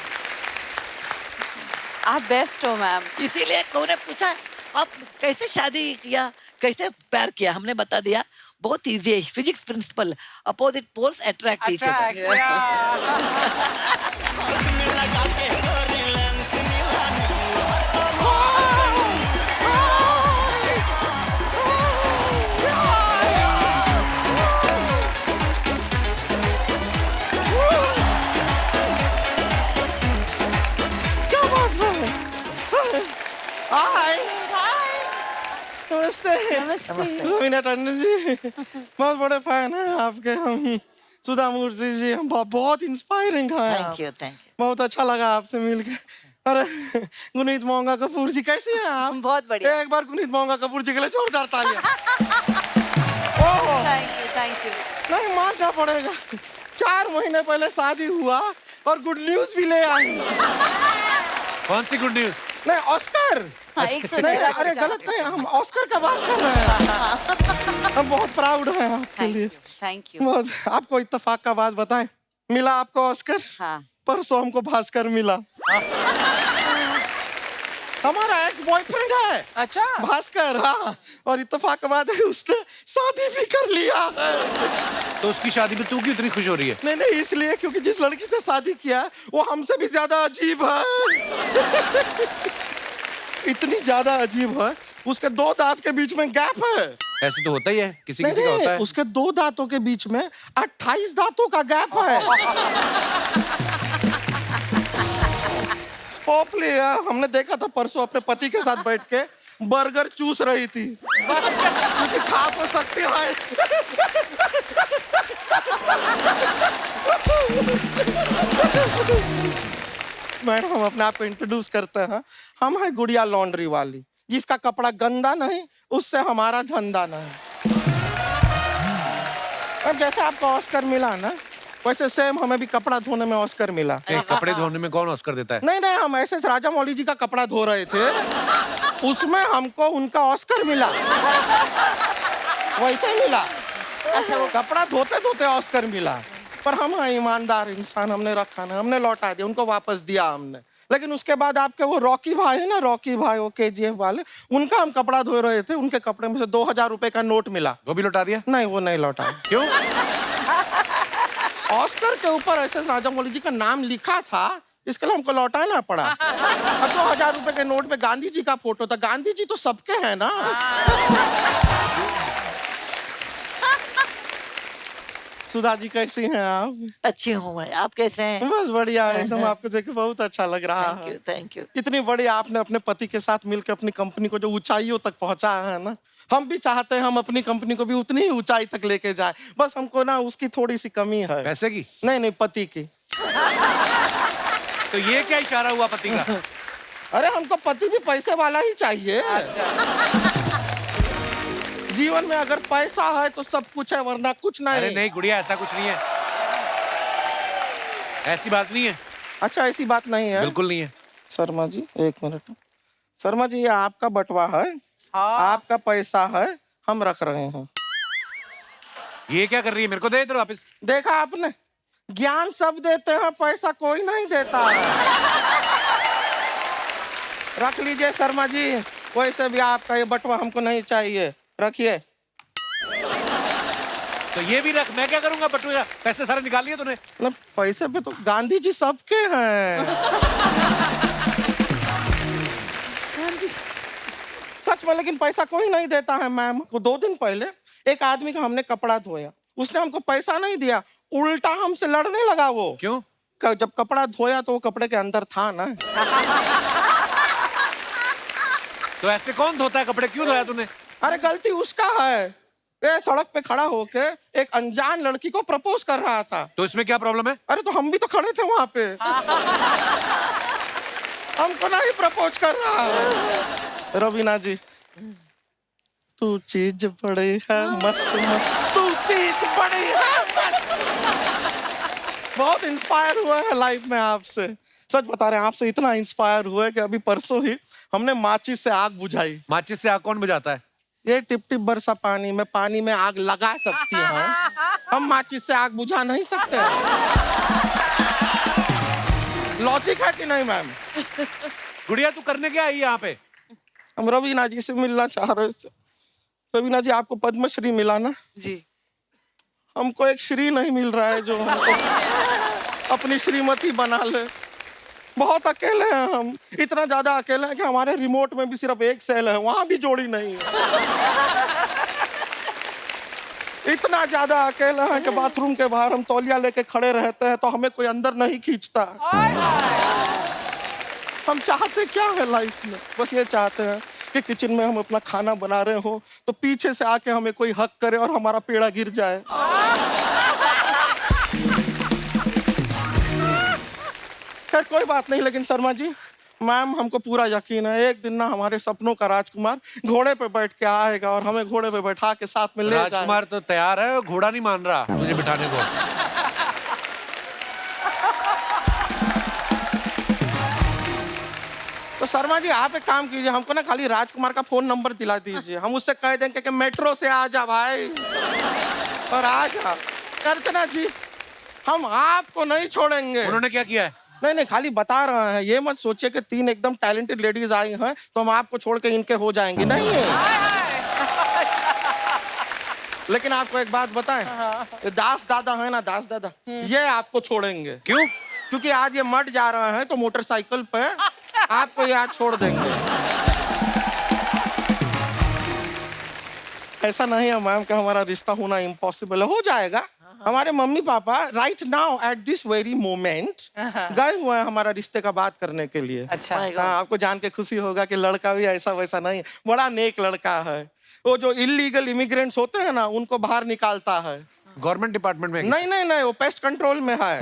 आप बेस्ट हो मैम। इसीलिए कौन ने पूछा आप कैसे शादी किया, कैसे प्यार किया, हमने बता दिया बहुत इजी है। Physics principle, opposite poles attract each other. नमस्ते। रवीना टंडन जी, बहुत बड़े फैन हैं आपके हम। सुधा मूर्ति जी, हम बहुत इंस्पायरिंग है। Thank you, thank you. बहुत अच्छा लगा आपसे मिलके। अरे गुनीत मोंगा कपूर जी कैसे हैं आप? बहुत बढ़िया। एक बार गुनीत मोंगा कपूर जी के लिए जोरदार तालियां। Thank you. नहीं मानना पड़ेगा, 4 महीने पहले शादी हुआ और गुड न्यूज भी ले आई। कौन सी गुड न्यूज? नहीं, ऑस्कर। नहीं, अरे गलत नहीं, हम ऑस्कर का बात कर रहे हैं। हम बहुत प्राउड हैं आपके लिए। Thank you. बहुत। आपको इत्तेफाक का बात बताएं, मिला आपको ऑस्कर? हाँ। परसों हमको भास्कर मिला। हमारा एक्स बॉयफ्रेंड है। अच्छा। भास्कर। हाँ, और इत्तेफाक का बात है उसने शादी भी कर लिया है। तो उसकी शादी में तू क्यों इतनी खुश हो रही है? नहीं, इसलिए क्योंकि जिस लड़की से शादी किया वो हमसे भी ज्यादा अजीब है। इतनी ज्यादा अजीब है, उसके 2 दांत के बीच में गैप है। ऐसे तो होता ही है, किसी किसी का होता है। उसके 2 दांतों के बीच में 28 दांतों का गैप है। पोपली, हमने देखा था परसों अपने पति के साथ बैठ के बर्गर चूस रही थी, क्योंकि खा तो सकती है। मैडम, हम अपने आप को इंट्रोड्यूस करते हैं। हम हैं गुड़िया लॉन्ड्री वाली, जिसका कपड़ा गंदा नहीं, उससे हमारा धंधा नहीं। अब जैसे आपको ऑस्कर मिला ना, वैसे सेम हमें भी कपड़ा धोने में ऑस्कर मिला। कपड़े धोने में कौन ऑस्कर देता है? नहीं नहीं, हम ऐसे राजा मौली जी का कपड़ा धो रहे थे, उसमें हमको उनका ऑस्कर मिला, वैसे मिला। अच्छा, वो कपड़ा धोते धोते ऑस्कर मिला, पर हम हैं ईमानदार इंसान, हमने रखा ना, हमने लौटा दिया, उनको वापस दिया हमने। लेकिन उसके बाद आपके वो रॉकी भाई है ना, रॉकी भाई, वो KGF वाले, उनका हम कपड़ा धो रहे थे, उनके कपड़े में से 2000 रुपए का नोट मिला। वो भी लौटा दिया? नहीं, वो नहीं लौटा। क्यों? ऑस्कर के ऊपर ऐसे राजा मौली जी का नाम लिखा था, इसके लिए हमको लौटाना पड़ा। अब 2000 रुपए के नोट पे गांधी जी का फोटो था। गांधी जी तो सबके हैं ना। सुधा जी कैसी हैं आप? अच्छी हूँ मैं, आप कैसे हैं? बस बढ़िया, एकदम आपको देख के बहुत अच्छा लग रहा है। Thank you. इतनी बड़ी आपने अपने पति के साथ मिलकर अपनी कंपनी को जो ऊंचाइयों तक पहुंचाया है ना, हम भी चाहते हैं हम अपनी कंपनी को भी उतनी ही ऊंचाई तक लेके जाए। बस हमको ना उसकी थोड़ी सी कमी है। पैसे की? नहीं नहीं, पति की। तो ये क्या इशारा हुआ पति का? अरे हमको पति भी पैसे वाला ही चाहिए। जीवन में अगर पैसा है तो सब कुछ है, वरना कुछ नहीं। अरे नहीं गुड़िया, ऐसा कुछ नहीं है, ऐसी बात नहीं है। अच्छा, ऐसी बात नहीं है? बिल्कुल नहीं है। शर्मा जी 1 मिनट। शर्मा जी, ये आपका बटवा है, आपका पैसा है, हम रख रहे हैं। ये क्या कर रही है? मेरे को दे इधर वापस। देखा आपने, ज्ञान सब देते हैं, पैसा कोई नहीं देता है। रख लीजिए शर्मा जी, वैसे भी आपका ये बटवा हमको नहीं चाहिए, रखिए। तो ये भी रख, मैं क्या करूंगा बटुआ? पैसे सारे निकाल लिए तूने? मतलब पैसे पे तो गांधी जी सबके हैं। सच में, लेकिन पैसा कोई नहीं देता है मैम को। 2 दिन पहले एक आदमी का हमने कपड़ा धोया, उसने हमको पैसा नहीं दिया, उल्टा हमसे लड़ने लगा वो। क्यों? जब कपड़ा धोया तो वो कपड़े के अंदर था ना। तो ऐसे कौन धोता है कपड़े? क्यों धोया तूने? अरे गलती उसका है, ये सड़क पे खड़ा होके एक अनजान लड़की को प्रपोज कर रहा था। तो इसमें क्या प्रॉब्लम है? अरे तो हम भी तो खड़े थे वहां पे। हमको नहीं प्रपोज कर रहा है। रवीना जी, तू चीज बड़ी है मस्त मस्त, तू चीज बड़ी है मस्त। बहुत इंस्पायर हुआ है लाइफ में आपसे, सच बता रहे हैं। आपसे इतना इंस्पायर हुआ है कि अभी परसों ही हमने माचिस से आग बुझाई। माचिस से आग कौन बुझाता है? ये टिप टिप बरसा पानी में आग लगा सकती है, हम माचिस से आग बुझा नहीं सकते। लॉजिक है कि नहीं मैम? गुड़िया तू करने क्या आई यहाँ पे? हम रवीना जी से मिलना चाह रहे थे। रवीना जी, आपको पद्मश्री मिला ना जी। हमको एक श्री नहीं मिल रहा है जो हमको अपनी श्रीमती बना ले। बहुत अकेले हैं हम, इतना ज्यादा अकेले हैं कि हमारे रिमोट में भी सिर्फ एक सेल है, वहां भी जोड़ी नहीं है। इतना ज्यादा अकेले हैं कि बाथरूम के बाहर हम तौलिया लेके खड़े रहते हैं तो हमें कोई अंदर नहीं खींचता। हम चाहते क्या है लाइफ में? बस ये चाहते हैं कि किचन में हम अपना खाना बना रहे हो तो पीछे से आके हमें कोई हक करे और हमारा पेड़ा गिर जाए। खैर कोई बात नहीं, लेकिन शर्मा जी, मैम हमको पूरा यकीन है एक दिन ना हमारे सपनों का राजकुमार घोड़े पे बैठ के आएगा और हमें घोड़े पे बैठा के साथ में ले जाएगा। राजकुमार तो तैयार है, घोड़ा नहीं मान रहा मुझे बिठाने को। तो शर्मा जी, आप एक काम कीजिए, हमको ना खाली राजकुमार का फोन नंबर दिला दीजिए, हम उससे कह देंगे कि मेट्रो से आ जा भाई, और आ जा। अर्चना जी, हम आपको नहीं छोड़ेंगे। उन्होंने क्या किया है? नहीं नहीं, खाली बता रहे हैं, ये मत सोचिए कि 3 एकदम टैलेंटेड लेडीज आई हैं तो हम आपको छोड़ के इनके हो जाएंगे, नहीं है। लेकिन आपको एक बात बताएं, ये दास दादा है ना, दास दादा, ये आपको छोड़ेंगे। क्यों? क्योंकि आज ये मठ जा रहे हैं तो मोटरसाइकिल पे आपको यहाँ छोड़ देंगे। ऐसा नहीं है मैम कि हमारा रिश्ता होना इम्पॉसिबल है, हो जाएगा। हमारे mummy papa right now at this very moment गए हुए हैं हमारा रिश्ते का बात करने के लिए। अच्छा। हाँ, आपको जान के खुशी होगा कि लड़का भी ऐसा वैसा नहीं है, बड़ा नेक लड़का है। वो जो इलीगल इमिग्रेंट्स होते हैं ना, उनको बाहर निकालता है। गवर्नमेंट डिपार्टमेंट में? नहीं नहीं नहीं, वो पेस्ट कंट्रोल में है।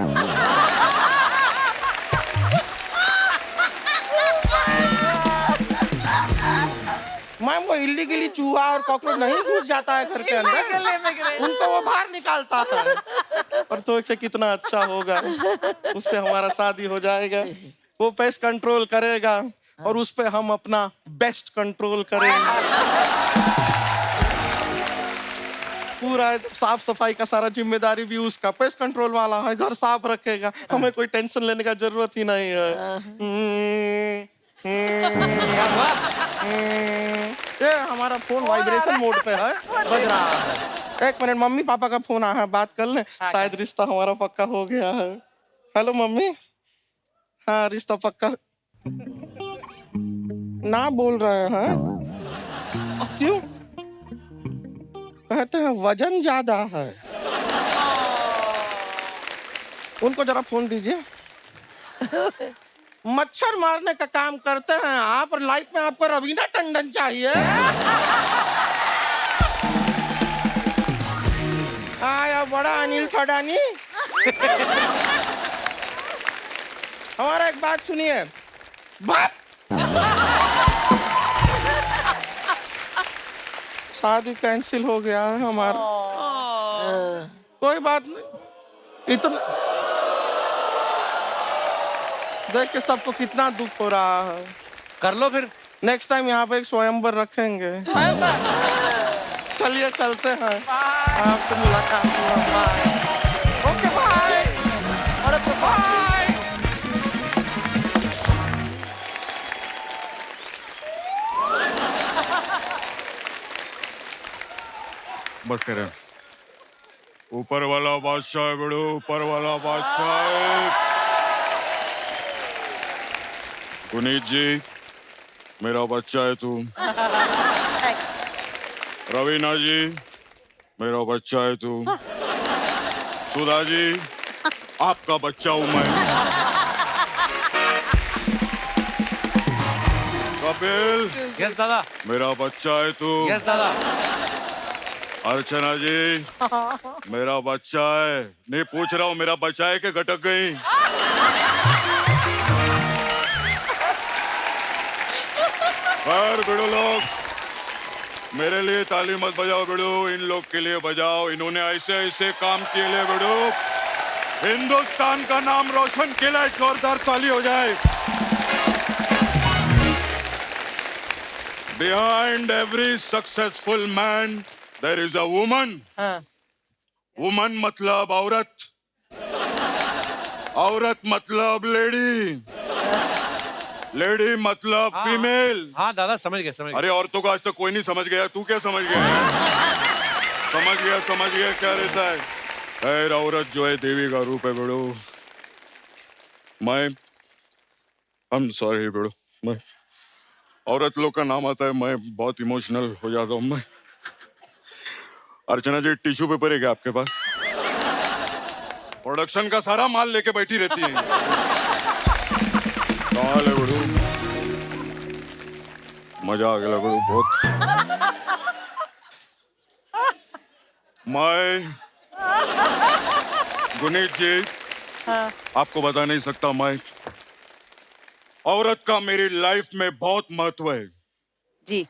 मैम वो इलीगली चूहा और कॉकरोच नहीं घुस जाता है घर के अंदर, उनको वो बाहर निकालता है। और तो कितना अच्छा होगा, उससे हमारा शादी हो जाएगा, वो पेस्ट कंट्रोल करेगा और उस पे हम अपना बेस्ट कंट्रोल करेंगे। पूरा साफ सफाई का सारा जिम्मेदारी भी उसका, पेस्ट कंट्रोल वाला है, घर साफ रखेगा, हमें कोई टेंशन लेने का जरूरत ही नहीं है। ये हमारा फोन वाइब्रेशन मोड पे है, बज रहा है। एक मिनट, मम्मी पापा का फोन आया है, बात कर ले, शायद रिश्ता हमारा पक्का हो गया है। हेलो मम्मी, हाँ रिश्ता पक्का ना बोल रहे हैं, क्यों? कहते हैं वजन ज्यादा है। उनको जरा फोन दीजिए। मच्छर मारने का काम करते हैं आप, और लाइफ में आपको रवीना टंडन चाहिए। आया बड़ा अनिल थडानी। हमारा एक बात सुनिए, बात शादी कैंसिल हो गया है हमारा। कोई बात नहीं, इतना देख के सबको कितना दुख हो रहा है। कर लो फिर, नेक्स्ट टाइम यहाँ पे एक स्वयंवर रखेंगे। चलिए चलते हैं, आपसे मुलाकात हुआ, बाय। Okay bye. बाय। बस करें, ऊपर वाला बादशाह है बड़ो, ऊपर वाला बादशाह है। पुनीत जी, मेरा बच्चा है तू। रवीना जी, मेरा बच्चा है तू। सुधा जी, आपका बच्चा हूं मैं। कपिल, यस दादा। मेरा बच्चा है तू। यस दादा। अर्चना जी, मेरा बच्चा है। नहीं पूछ रहा हूँ मेरा बच्चा है कि गटक गई। खैर बिड़ो लोग, मेरे लिए ताली मत बजाओ बिड़ो, इन लोग के लिए बजाओ। इन्होंने ऐसे ऐसे काम किए ले बिड़ो, हिंदुस्तान का नाम रोशन किया है। जोरदार ताली हो जाए। Behind every successful man there is a woman. Woman मतलब औरत, औरत मतलब लेडी, लेडी मतलब फीमेल। हाँ दादा समझ गए, समझ गए। अरे औरतों को आज तक कोई नहीं समझ गया, तू क्या समझ गया? समझ गया क्या रहता है। खैर औरत जो है देवी का रूप है बेड़ो। I'm sorry बेड़ो, मैं औरत लोग का नाम आता है, मैं बहुत इमोशनल हो जाता हूँ मैं। अर्चना जी, टिश्यू पेपर है क्या आपके पास? प्रोडक्शन का सारा माल लेके बैठी रहती है। कमाल है बड़ू, मजा आ गया बड़ू बहुत। मैं गुनीत जी, आपको बता नहीं सकता, मैं औरत का मेरी लाइफ में बहुत महत्व है जी।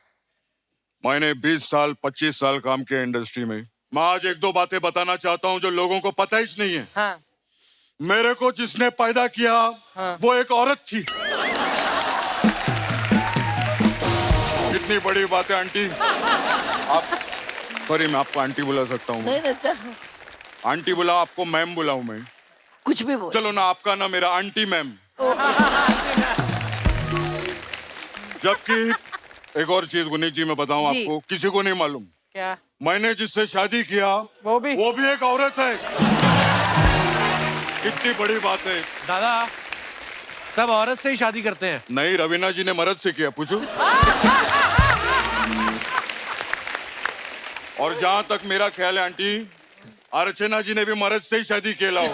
मैंने 20 साल 25 साल काम किया इंडस्ट्री में। मैं आज एक दो बातें बताना चाहता हूं जो लोगों को पता ही नहीं है। हाँ। मेरे को जिसने पैदा किया वो एक औरत थी। कितनी बड़ी बात है आंटी। आप सॉरी, मैं आपको आंटी बुला सकता हूँ? नहीं चल, आंटी बुला, आपको मैम बुलाऊं मैं? कुछ भी बोल। चलो ना, आपका ना मेरा आंटी मैम। जबकि एक और चीज गुनीत जी मैं बताऊं आपको, किसी को नहीं मालूम, क्या? मैंने जिससे शादी किया वो भी एक औरत है। कितनी बड़ी बात है दादा, सब औरत से ही शादी करते हैं। नहीं, रवीना जी ने मर्द से किया, पूछो। और जहां तक मेरा ख्याल है आंटी, अर्चना जी ने भी मर्द से ही शादी किया होगा।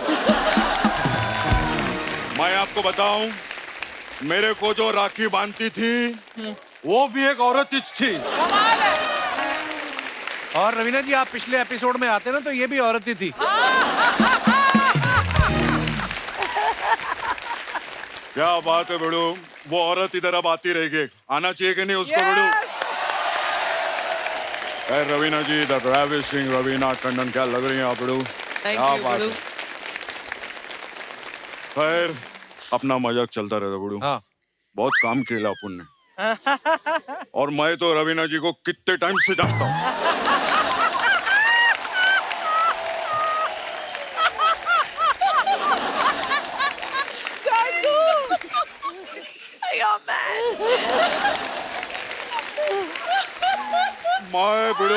मैं आपको बताऊं, मेरे को जो राखी बांधती थी वो भी एक औरत ही थी। और रवीना जी, आप पिछले एपिसोड में आते ना तो ये भी औरत ही थी। क्या बात है बेड़ू, वो औरत इधर अब आती रहेगी। आना चाहिए कि नहीं उसको बेड़ू? रवीना जी, द ravishing रवीना टंडन, क्या लग रही हैं आप बड़ू? थैंक क्या यू बात गुरु। है। खैर, अपना मजाक चलता रहता बड़ू। हाँ बहुत काम किया अपन ने। और मैं तो रवीना जी को कितने टाइम से जानता हूँ। मैं बड़ू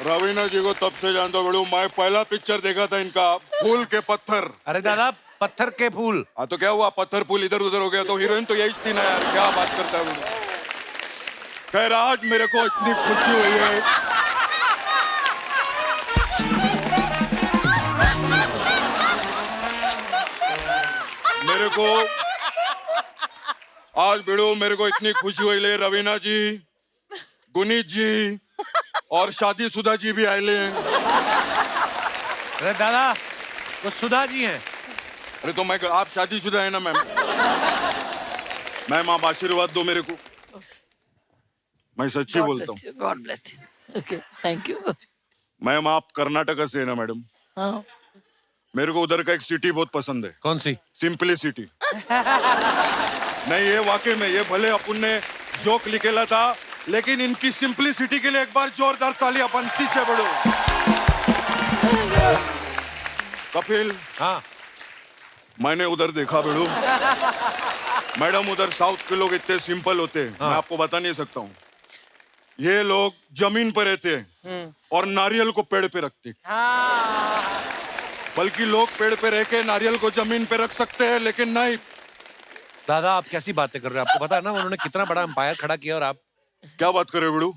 रवीना जी को तब से जानता हूँ बड़ू। मैं पहला पिक्चर देखा था इनका, फूल के पत्थर। अरे दादा, पत्थर के फूल। हाँ तो क्या हुआ, पत्थर फूल इधर उधर हो गया तो हीरोइन तो यही थी ना यार, क्या बात करता है बड़ू। खैर आज मेरे को इतनी खुशी हुई है। मेरे को आज बेड़ो मेरे को इतनी खुशी हुई ले, रवीना जी, गुनीत जी और शादीशुदा जी भी आए ले। अरे दादा, वो सुधा जी हैं। अरे तो मैं आप शादीशुदा है ना मैम? मैम आप आशीर्वाद दो मेरे को, मैं सच्ची बोलता हूँ। God bless you. Okay, thank you. Ma'am आप कर्नाटक से है ना मैडम? हाँ, मेरे को उधर का एक सिटी बहुत पसंद है। कौन सी? सिंपलिसिटी। नहीं ये वाकई में, ये भले अपन ने जोक लिखेला था, लेकिन इनकी सिंपलिसिटी के लिए एक बार जोरदार तालियां बनती से बड़ो। कपिल, हाँ मैंने उधर देखा बेड़ू, मैडम उधर साउथ के लोग इतने सिंपल होते हैं, मैं आपको बता नहीं सकता हूँ। ये लोग जमीन पर रहते हैं और नारियल को पेड़ पे रखते हैं। बल्कि लोग पेड़ पे रह के नारियल को जमीन पे रख सकते हैं, लेकिन नहीं। दादा, आप कैसी बातें कर रहे हैं? आपको पता है ना उन्होंने कितना बड़ा एम्पायर खड़ा किया और आप क्या बात कर रहे हो बेड़ू?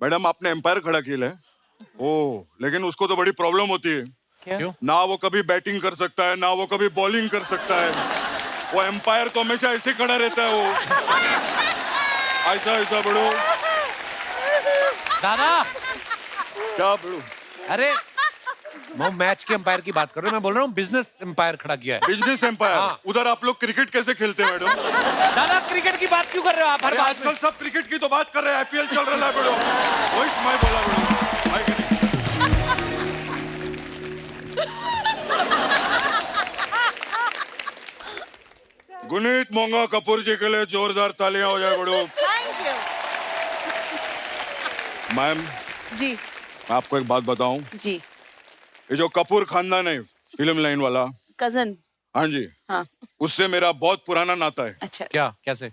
मैडम आपने एम्पायर खड़ा किया है। ओ, लेकिन उसको तो बड़ी प्रॉब्लम होती है। क्यों? ना वो कभी बैटिंग कर सकता है, ना वो कभी बॉलिंग कर सकता है। वो एम्पायर तो हमेशा ऐसे खड़ा रहता है, वो ऐसा ऐसा बड़ो। दादा, क्या बड़ो? अरे मैं मैच के एम्पायर की बात कर रहा हूँ, मैं बोल रहा हूँ बिजनेस एम्पायर खड़ा किया है। Business empire? हाँ। उधर आप लोग क्रिकेट कैसे खेलते हैं मैडम? दादा, क्रिकेट की बात क्यों कर रहे हो आप हर अरे बात में? आजकल सब क्रिकेट की तो बात कर रहे हैं, आईपीएल चल रहा है बड़ो। वही मैं बोला बड़ो, है कि नहीं? गुनीत मोंगा कपूर जी के लिए जोरदार तालियां हो जाए बड़ो। Thank you. मैम, जी मैं आपको एक बात बताऊं, जी। ये जो कपूर खानदान है फिल्म लाइन वाला, कजन। हाँ जी, हाँ, उससे मेरा बहुत पुराना नाता है। अच्छा। क्या? कैसे?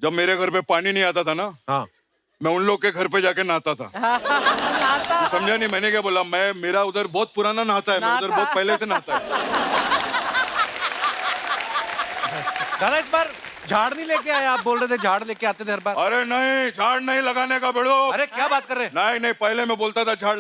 जब मेरे घर पे पानी नहीं आता था ना, हाँ मैं उन लोग के घर पे जाके नहाता था। तो समझा नहीं मैंने क्या बोला? मैं, मेरा उधर बहुत पुराना नहाता है, मैं उधर बहुत पहले से नहाता है। दादा, इस बार झाड़ नहीं लेके आए? आप बोल रहे थे झाड़ लेके आते थे हर बार। अरे नहीं, झाड़ नहीं लगाने का बेड़ो। अरे क्या बात कर रहे हैं? नहीं नहीं, पहले मैं बोलता था झाड़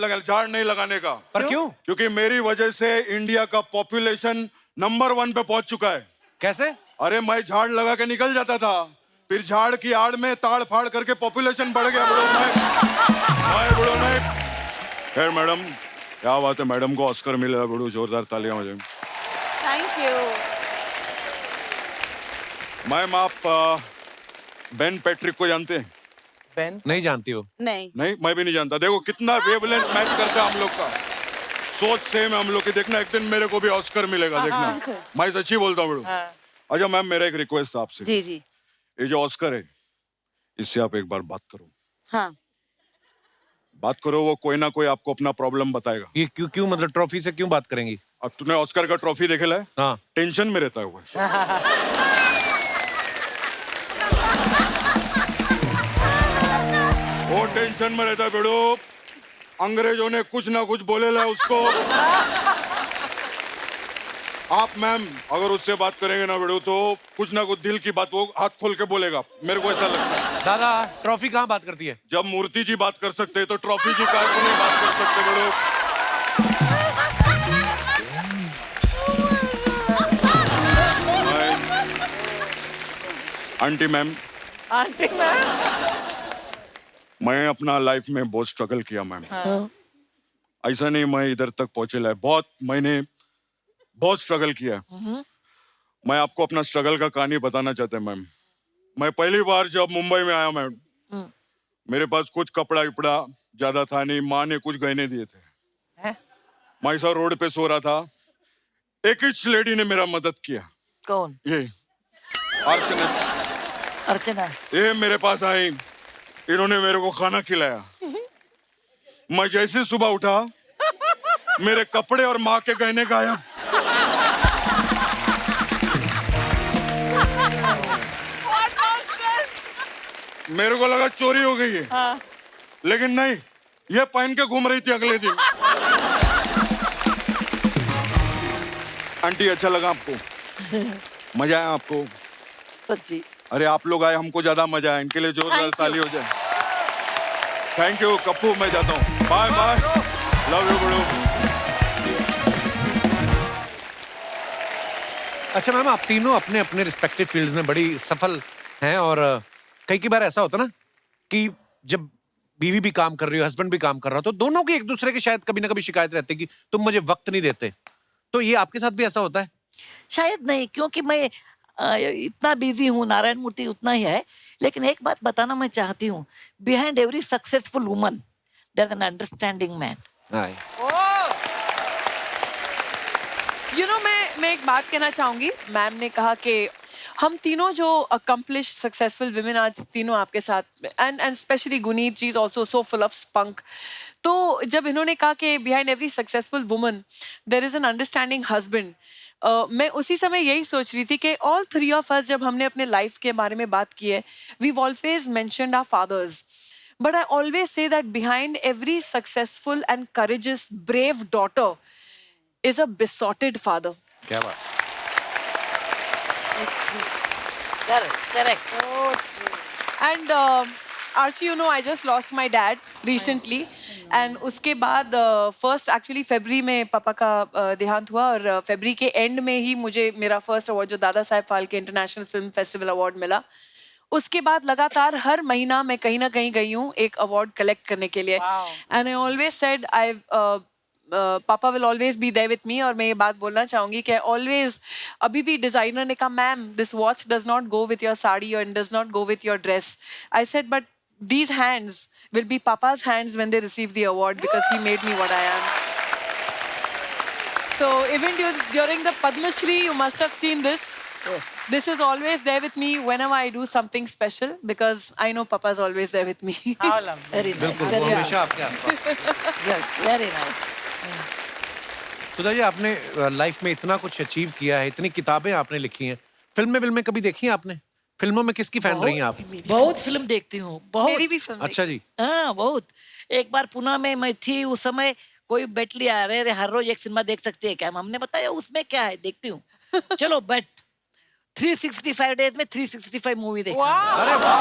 नहीं लगाने का। पर क्यों? क्योंकि मेरी वजह से इंडिया का पॉपुलेशन नंबर 1 पे पहुंच चुका है। कैसे? अरे मैं झाड़ लगा के निकल जाता था, फिर झाड़ की आड़ में ताड़ फाड़ करके पॉपुलेशन बढ़ गया बड़ो। मैं बड़ो नहीं। खैर मैडम, क्या बात है, मैडम को ऑस्कर मिला बड़ो, जोरदार तालियां हो जाए। Thank you. मैम आप बेन पैट्रिक को जानते हैं? बेन? नहीं जानती हो? नहीं। नहीं, मैं भी नहीं जानता। देखो कितना वेवलेंथ मैच करता है हम लोग का, सोच सेम है हम लोग की। देखना एक दिन मेरे को भी ऑस्कर मिलेगा, देखना। मैं सच्ची बोलता हूँ बड़ो। अच्छा मैम, मेरा एक रिक्वेस्ट था आपसे। जी जी। ये जो ऑस्कर है, इससे आप एक बार बात करो। हाँ। बात करो, वो कोई ना कोई आपको अपना प्रॉब्लम बताएगा। ये क्यों क्यों मतलब ट्रॉफी से क्यों बात करेंगी? अब तूने ऑस्कर का ट्रॉफी देखेला है? हाँ। टेंशन में रहता है वो। वो टेंशन में रहता है बेड़ो। अंग्रेजों ने कुछ ना कुछ बोलेला उसको। आप मैम अगर उससे बात करेंगे ना बेड़ो, तो कुछ ना कुछ दिल की बात वो हाथ खोल के बोलेगा, मेरे को ऐसा लगता है। दादा, ट्रॉफी कहाँ बात करती है? जब मूर्ति जी बात कर सकते हैं तो ट्रॉफी जी का नहीं बात कर सकते बेड़ो। आंटी मैम, आंटी मैम, मैं अपना लाइफ में बहुत स्ट्रगल किया मैम। ऐसा नहीं मैं इधर तक पहुंचेला है, बहुत मैंने बहुत स्ट्रगल किया। मैं आपको अपना स्ट्रगल का कहानी बताना चाहता हूं मैम। मैं पहली बार जब मुंबई में आया मैम, मेरे पास कुछ कपड़ा विपड़ा ज्यादा था नहीं, माँ ने कुछ गहने दिए थे। मैं ऐसा रोड पे सो रहा था, एक ही लेडी ने मेरा मदद किया। कौन? ये अर्चना। अर्चना। ये मेरे पास आई, इन्होंने मेरे को खाना खिलाया। मैं जैसे सुबह उठा, मेरे कपड़े और माँ के गहने गायब। मेरे को लगा चोरी हो गई है, लेकिन नहीं, ये पहन के घूम रही थी अगले दिन। आंटी अच्छा लगा आपको? मजा आया आपको? सच्ची। अरे आप लोग आए, हमको ज्यादा मजा आया। इनके लिए जोरदार ताली हो जाए। थैंक यू कप्पू, मैं जाता हूँ। बाय बाय, लव यू बड़ू। अच्छा मैम, आप तीनों अपने अपने रिस्पेक्टिव फील्ड में बड़ी सफल हैं, और कई बार ऐसा होता ना कि जब बीवी भी काम कर रही हो, हस्बैंड भी काम कर रहा हो, तो दोनों की एक दूसरे की शायद कभी ना कभी शिकायत रहती है कि तुम मुझे वक्त नहीं देते। तो ये आपके साथ भी ऐसा होता है? शायद नहीं, क्योंकि मैं इतना बिजी हूँ, नारायण मूर्ति उतना ही है। लेकिन एक बात बताना मैं चाहती हूँ, behind every successful woman there is an understanding man. You know, मैं एक बात कहना चाहूंगी। मैम ने कहा कि हम तीनों जो अकम्प्लिश सक्सेसफुल विमेन आज तीनों आपके साथ, and specially Guneet ji is also so full of spunk. तो जब इन्होंने कहा कि behind every successful woman there is an understanding husband, मैं उसी समय यही सोच रही थी कि ऑल थ्री ऑफ अस जब हमने अपने लाइफ के बारे में बात की है, we always mentioned our fathers, but I always say that behind every successful and courageous brave daughter is a besotted father. क्या बात? Correct. And Archie, you know, I just lost my dad recently, and उसके बाद first actually February में पापा का देहांत हुआ, और February के end में ही मुझे मेरा first award जो Dada Saheb Phalke international film festival award मिला। उसके बाद लगातार हर महीना मैं कहीं ना कहीं गई हूँ एक अवार्ड कलेक्ट करने के लिए। And I always said papa will always be there with me. और मैं ये बात बोलना चाहूंगी कि ऑलवेज, अभी भी डिजाइनर ने कहा ma'am this watch does not go with your sari और does not go with your dress. I said but these hands will be papa's hands when they receive the award because he made me what I am. So even during the Padma Shri, you must have seen this. This is always there with me whenever I do something special because I know papa's always there with me. Very nice. बिल्कुल, वो हमेशा आपके आसपास। Good. Very nice. Sudha ji, आपने life में इतना कुछ achieve किया है, इतनी किताबें आपने लिखी हैं, फिल्में कभी देखी हैं आपने? फिल्मों में किसकी फैन रही हैं आप? बहुत फिल्म देखती हूँ, बहुत। मेरी भी फिल्म। अच्छा जी। हाँ, बहुत। एक बार पुणे में मैं थी, उस समय कोई बेट लिया, अरे हर रोज एक सिनेमा देख सकती है क्या? हमने बताया उसमें क्या है, देखती हूँ। चलो बेट, 365 डेज में 365 मूवी देखा। अरे वाह।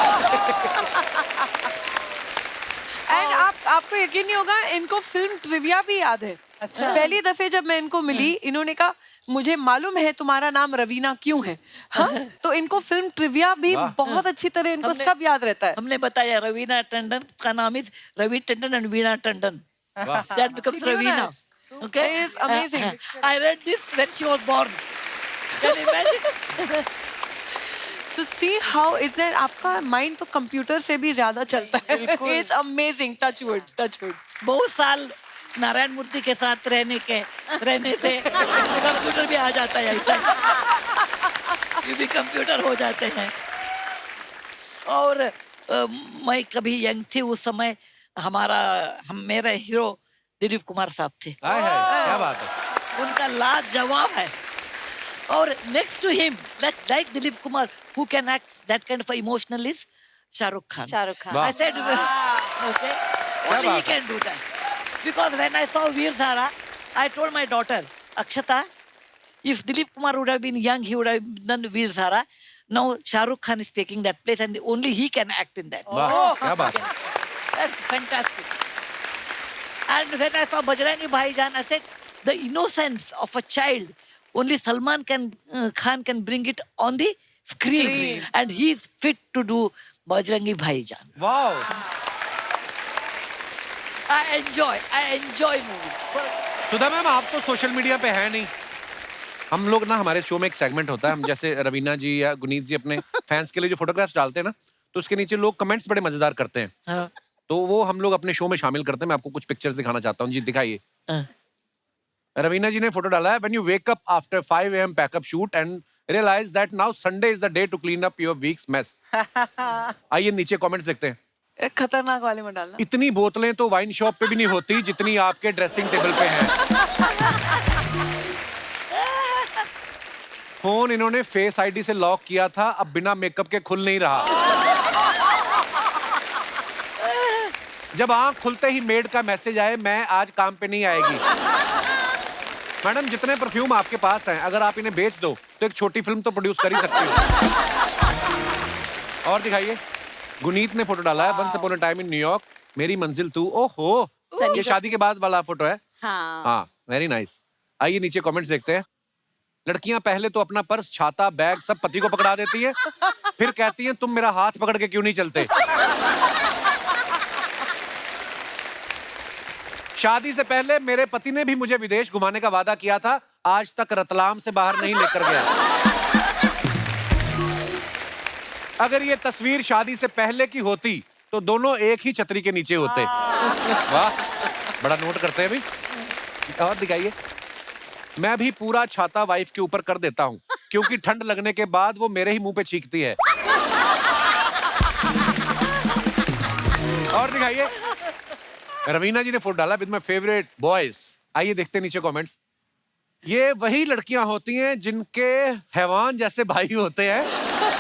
एंड आपको यकीन नहीं होगा, इनको फिल्म ट्रिविया भी याद है। अच्छा। पहली दफे जब मैं इनको मिली, इन्होंने कहा मुझे मालूम है तुम्हारा नाम रवीना क्यों है। हाँ? तो इनको फिल्म ट्रिविया भी बहुत अच्छी तरह इनको सब याद रहता है। हमने बताया रवीना टंडन का नाम is Ravi Tandon and Veena Tandon. That becomes Ravina. Okay? It's amazing. I read this when she was born. Can you imagine? So see how it's that आपका माइंड तो कंप्यूटर से भी ज्यादा चलता है। It's amazing. Touch wood. बहुत साल नारायण मूर्ति के साथ रहने से कंप्यूटर भी आ जाता है, ऐसा ये भी कंप्यूटर हो जाते हैं। और मैं कभी यंग थी उस समय, मेरे हीरो दिलीप कुमार साहब थे। क्या बात है। उनका लाजवाब है। और next to him, like Dilip Kumar, who can act that kind of emotional is Shahrukh Khan. I said, okay, only he can do that. Because when I saw Veer Zara, I told my daughter, Akshata, if Dilip Kumar would have been young, he would have done Veer Zara. Now Shahrukh Khan is taking that place and only he can act in that. वाह, क्या बात है। That's fantastic. And when I saw Bajrangi Bhaijaan, I said, the innocence of a child, only Salman Khan can bring it on the screen. And he is fit to do Bajrangi Bhaijaan. वाह। I enjoy movie. Sudha ma'am, आप तो social media पे है नहीं। हम लोग ना, हमारे शो में एक सेगमेंट होता है, हम जैसे रवीना जी या गुनीत जी अपने फैंस के लिए जो फोटोग्राफ्स डालते हैं ना, तो उसके नीचे लोग कमेंट्स बड़े मजेदार करते हैं। हाँ। तो वो हम लोग अपने शो में शामिल करते हैं। मैं आपको कुछ पिक्चर्स दिखाना चाहता हूँ जी, दिखाइए। रवीना जी ने फोटो डाला है, when you wake up after 5 AM pack up shoot and realise that now Sunday is the day to clean up your week's mess. आइए नीचे कमेंट्स देखते हैं। खतरनाक वाले में डालना। इतनी बोतलें तो वाइन शॉप पे भी नहीं होती जितनी आपके ड्रेसिंग टेबल पे हैं। फोन इन्होंने फेस आईडी से लॉक किया था, अब बिना मेकअप के खुल नहीं रहा। जब आंख खुलते ही मेड का मैसेज आए, मैं आज काम पे नहीं आएगी। मैडम, जितने परफ्यूम आपके पास हैं, अगर आप इन्हें बेच दो तो एक छोटी फिल्म तो प्रोड्यूस कर ही सकती हो। और दिखाइए, गुनीत ने फोटो डाला है, once upon a time in New York, मेरी मंजिल तू। ओहो, ये शादी के बाद वाला फोटो है। हाँ, वेरी नाइस। आइए नीचे कमेंट्स देखते हैं। लड़कियां पहले तो अपना पर्स, छाता, बैग सब पति को पकड़ा देती है, फिर कहती हैं तुम मेरा हाथ पकड़ के क्यों नहीं चलते। शादी से पहले मेरे पति ने भी मुझे विदेश घुमाने का वादा किया था, आज तक रतलाम से बाहर नहीं लेकर गया। अगर ये तस्वीर शादी से पहले की होती तो दोनों एक ही छतरी के नीचे होते। वाह, बड़ा नोट करते हैं भाई। और दिखाइए, मैं भी पूरा छाता वाइफ के ऊपर कर देता हूँ, क्योंकि ठंड लगने के बाद वो मेरे ही मुंह पे छींकती है। और दिखाइए, रवीना जी ने फोटो डाला विद माय फेवरेट बॉयज। आइए देखते हैं नीचे कमेंट्स। ये वही लड़कियां होती हैं जिनके हैवान जैसे भाई होते हैं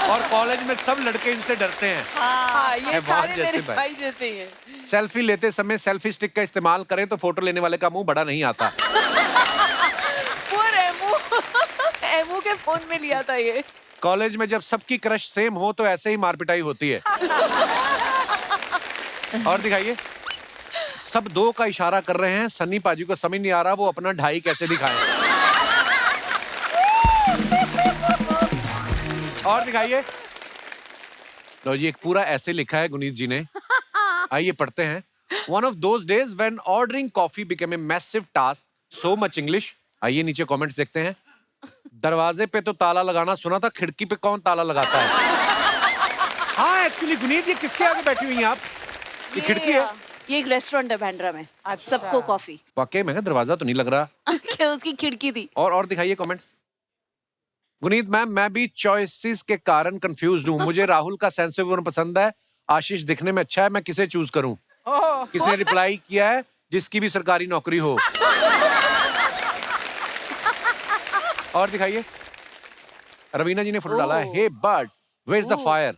और कॉलेज में सब लड़के इनसे डरते हैं। हाँ, ये हैवान सारे जैसे मेरे भाई। भाई जैसे ही हैं। सेल्फी लेते समय सेल्फी स्टिक का इस्तेमाल करें तो फोटो लेने वाले का मुंह बड़ा नहीं आता। Poor emu. एमू के फोन में लिया था ये। कॉलेज में जब सबकी क्रश सेम हो तो ऐसे ही मारपिटाई होती है। और दिखाइए, सब 2 का इशारा कर रहे हैं, सन्नी पाजी को समझ नहीं आ रहा वो अपना 2.5 कैसे दिखाएं। और दिखाइए, लो जी, एक पूरा ऐसे लिखा है गुनीत जी ने। आइए पढ़ते हैं। One of those days when ordering coffee became a massive task, so much English। आइए नीचे कमेंट्स देखते हैं। दरवाजे पे तो ताला लगाना सुना था, खिड़की पे कौन ताला लगाता है? हाँ, एक्चुअली गुनीत, ये किसके आगे बैठी हुई हैं आप? ये खिड़की है। ये एक रेस्टोरेंट है बांद्रा में। सबको कॉफी। वाकई में दरवाजा तो नहीं लग रहा। उसकी खिड़की थी। और दिखाइए कमेंट्स। गुनीत मैम, मैं भी चॉइसेस के कारण कंफ्यूज्ड हूँ। मुझे राहुल का सेंस ऑफ ह्यूमर पसंद है, आशीष दिखने में अच्छा है, मैं किसे चूज करूँ? किसी ने रिप्लाई किया है जिसकी भी सरकारी नौकरी हो। और दिखाइए, रवीना जी ने फोटो डाला है, hey bird where is the fire.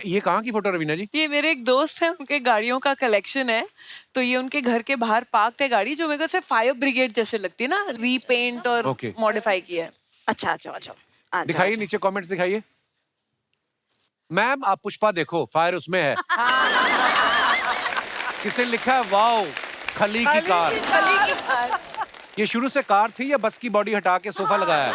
ये कहाँ की फोटो रवीना जी? ये मेरे एक दोस्त है, उनके गाड़ियों का कलेक्शन है। तो ये उनके घर के बाहर पार्क है गाड़ी, जो मेरे को से फायर ब्रिगेड जैसे लगती है ना, रीपेंट और मॉडिफाई किया है। अच्छा, अच्छा। दिखाइए नीचे कमेंट्स दिखाइए। मैम आप पुष्पा देखो, फायर उसमें है। किसे लिखा है, वाओ खली की कार। ये शुरू से कार थी या बस की बॉडी हटा के सोफा लगाया है?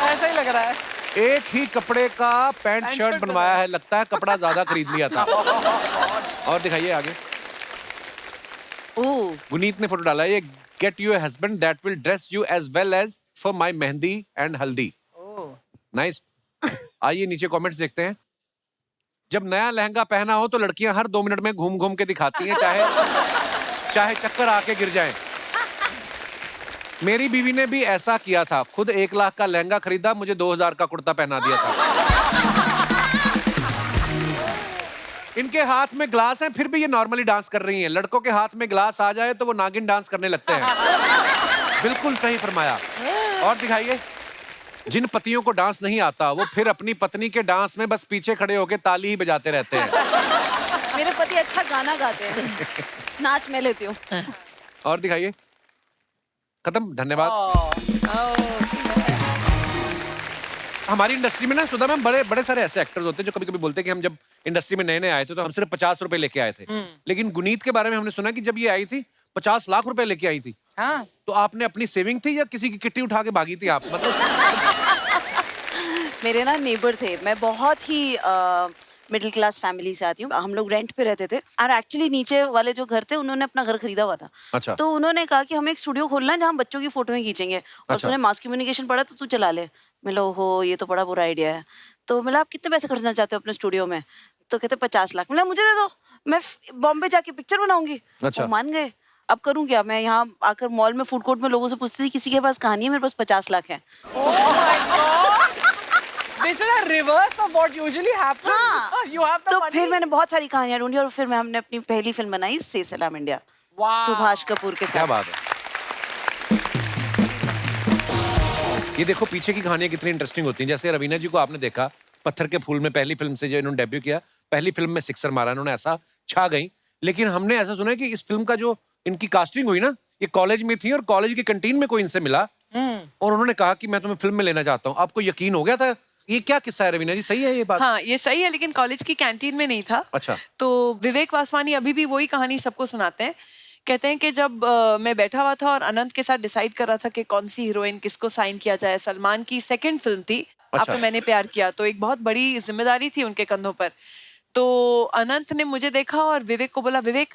ऐसा ही लग रहा है। एक ही कपड़े का पैंट शर्ट बनवाया है, लगता है कपड़ा ज्यादा खरीद लिया था। और दिखाइए आगे। गुनीत ने फोटो डाला है, ये get you a husband that will dress you as well as for my mehndi and haldi. Nice. आइए नीचे कमेंट्स देखते हैं। जब नया लहंगा पहना हो तो लड़कियां हर 2 मिनट में घूम घूम के दिखाती हैं, चाहे चक्कर आके गिर जाएं। मेरी बीवी ने भी ऐसा किया था, खुद 1 लाख का लहंगा खरीदा, मुझे 2000 का कुर्ता पहना दिया था। इनके हाथ में ग्लास है, फिर भी ये नॉर्मली डांस कर रही हैं। लड़कों के हाथ में ग्लास आ जाए तो वो नागिन डांस करने लगते हैं। बिल्कुल सही फरमाया। और दिखाइए, जिन पतियों को डांस नहीं आता वो फिर अपनी पत्नी के डांस में बस पीछे खड़े होकर ताली ही बजाते रहते हैं। मेरे पति अच्छा गाना गाते हैं, नाच मैं लेती हूँ। और दिखाइए, खत्म, धन्यवाद। हमारी इंडस्ट्री में ना सुधा मैम, बड़े सारे ऐसे एक्टर्स होते हैं जो कभी कभी बोलते हैं कि हम जब इंडस्ट्री में नए आए थे तो हम सिर्फ 50 रुपए लेके आए थे। लेकिन गुनीत के बारे में हमने सुना कि जब ये आई थी 50 लाख रुपए लेके आई थी। हाँ। तो आपने अपनी सेविंग थी या किसी की किट्टी उठा के भागी थी आप? मतलब मेरे ना नेबर थे, मैं बहुत ही मिडिल क्लास फैमिली से आती हूँ। हम लोग रेंट पे रहते थे और एक्चुअली नीचे वाले जो घर थे उन्होंने अपना घर खरीदा हुआ था। अच्छा। तो उन्होंने कहा कि हमें एक स्टूडियो खोलना है जहाँ हम बच्चों की फोटोएं खींचेंगे। और अच्छा। तूने मास कम्युनिकेशन पढ़ा तो तू चला ले। मिला हो, ये तो बड़ा बुरा आइडिया है। तो मिला, आप कितने पैसे खर्चना चाहते हो अपने स्टूडियो में? तो कहते 50 लाख। मैंने मुझे दे दो, मैं बॉम्बे जाके पिक्चर बनाऊंगी। अच्छा। वो मान गए। अब करूँ क्या? मैं यहाँ आकर मॉल में फूड कोर्ट में लोगों से पूछती थी किसी के पास कहानी है, मेरे पास 50 लाख है। This is a reverse of what usually happens. हाँ। You have the तो money. फिर मैंने बहुत सारी कहानियां ढूंढी और फिर हमने अपनी पहली फिल्म बनाई से सलाम इंडिया, Wow. सुभाष कपूर के क्या साथ। बात है। ये देखो पीछे की कहानियां कितनी इंटरेस्टिंग होती हैं। जैसे रवीना जी को आपने देखा पत्थर के फूल में पहली फिल्म से जो इन्होंने डेब्यू किया, पहली फिल्म में सिक्सर मारा, इन्होंने ऐसा छा गई। लेकिन हमने ऐसा सुना है कि इस फिल्म का जो इनकी कास्टिंग हुई ना, ये कॉलेज में थी और कॉलेज की कैंटीन में कोई इनसे मिला और उन्होंने कहा कि मैं तुम्हें फिल्म में लेना चाहता हूँ। आपको यकीन हो गया था? ये क्या किस्सा है रवीना जी, सही है ये बात? हाँ ये सही है, लेकिन कॉलेज की कैंटीन में नहीं था। अच्छा। तो विवेक वासवानी अभी भी वही कहानी सबको सुनाते हैं। कहते हैं कि जब मैं बैठा हुआ था और अनंत के साथ डिसाइड कर रहा था कि कौन सी हीरोइन किसको साइन किया जाए, सलमान की सेकंड फिल्म थी आपको मैंने प्यार किया, तो एक बहुत बड़ी जिम्मेदारी थी उनके कंधों पर। तो अनंत ने मुझे देखा और विवेक को बोला, विवेक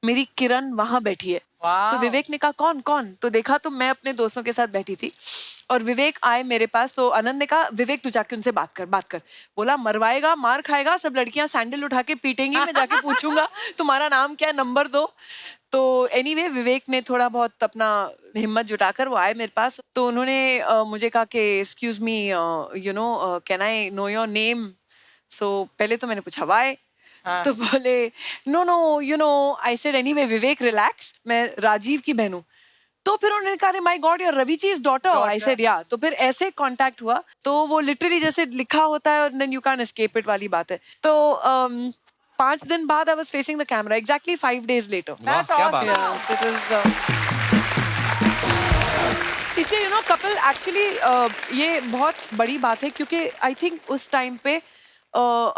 मेरी किरण वहां बैठी है। तो विवेक ने कहा कौन कौन? तो देखा तो मैं अपने दोस्तों के साथ बैठी थी और विवेक आए मेरे पास। तो आनंद ने कहा, विवेक तू जाके उनसे बात कर। बोला मरवाएगा, मार खाएगा, सब लड़कियां सैंडल उठा के पीटेंगी, मैं जाके पूछूंगा तुम्हारा नाम क्या है, नंबर दो। तो एनीवे विवेक ने थोड़ा बहुत अपना हिम्मत जुटाकर वो आए मेरे पास। तो उन्होंने मुझे कहा कि excuse me you know can I know your name. So पहले तो मैंने पूछा वाई। तो बोले no you know, I said anyway Vivek relax, मैं राजीव की बहन हूँ। तो फिर उन्होंने कहा my god your Ravi ji is daughter. I said yeah. तो फिर ऐसे कांटेक्ट हुआ। तो वो लिटरली जैसे लिखा होता है और then you can escape it वाली बात है। तो 5 दिन बाद I was facing the camera exactly 5 days later. वाह, क्या बात है। Yes, it is, इसलिए यू नो कपिल एक्चुअली ये बहुत बड़ी बात है क्योंकि आई थिंक उस टाइम पे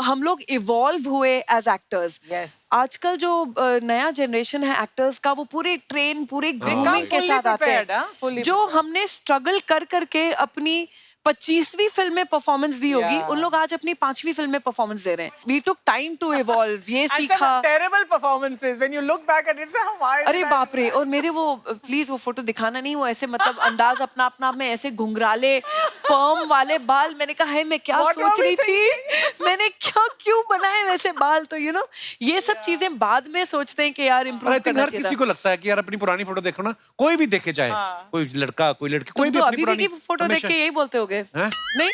हम लोग इवॉल्व हुए एज एक्टर्स। Yes. आजकल जो नया जनरेशन है एक्टर्स का, वो पूरे ट्रेन पूरे ग्रूमिंग के fully साथ आते prepared, हैं। fully जो हमने स्ट्रगल कर करके अपनी 25वीं फिल्म में परफॉर्मेंस दी होगी, Yeah. उन लोग आज अपनी 5वीं फिल्म में परफॉर्मेंस दे रहे हैं। We took time to evolve, ये And सीखा। some terrible performances when you look back at it, say, why did अरे I बाप do रे। that? और मेरे वो प्लीज वो फोटो दिखाना नहीं, वो ऐसे मतलब अंदाज अपना अपना में ऐसे घुंघराले पर्म वाले बाल, मैंने कहा है मैं क्या What सोच were we रही थी, मैंने क्या क्यों बनाए वैसे बाल। तो यू नो ये सब चीजें बाद में सोचते हैं कि यार और इम्प्रूव आई थिंक करना हर चाहिए किसी था। को लगता है कि यार अपनी पुरानी फोटो देखो ना, कोई भी देखे, चाहे कोई लड़का कोई लड़की, कोई तुम भी तो अपनी अभी भी पुरानी की फोटो देख हमेशा- के यही बोलते होगे हैं? नहीं?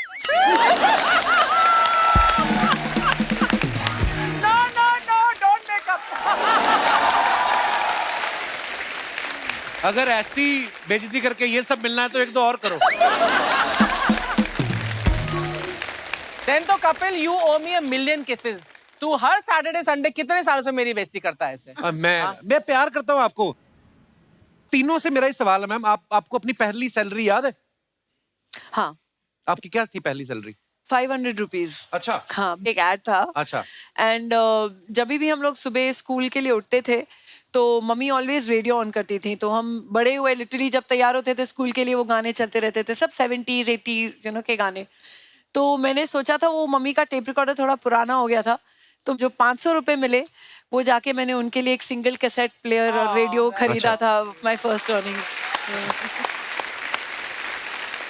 No, don't make up. अगर ऐसी बेइज्जती करके ये सब मिलना है तो एक दो और करो। Then तो Kapil you owe me a million kisses. तू हर सैटरडे संडे कितने सालों से मेरी बेइज्जती करता है ऐसे? मैं प्यार करता हूँ आपको। तीनों से मेरा ही सवाल है मैम, आपको अपनी पहली सैलरी याद है? हाँ आपकी क्या थी पहली सैलरी? 500 रुपीज। अच्छा। हाँ एक ऐड था। अच्छा। एंड जब भी हम लोग सुबह स्कूल के लिए उठते थे तो मम्मी ऑलवेज रेडियो ऑन करती थी। तो हम बड़े हुए लिटरली जब तैयार होते थे स्कूल के लिए, वो गाने चलते रहते थे, सब 70s 80s यू नो के गाने। तो मैंने सोचा था, वो मम्मी का टेप रिकॉर्डर थोड़ा पुराना हो गया था, तो जो 500 रुपए मिले वो जाके मैंने उनके लिए एक सिंगल कैसेट प्लेयर और रेडियो खरीदा था। My first earnings.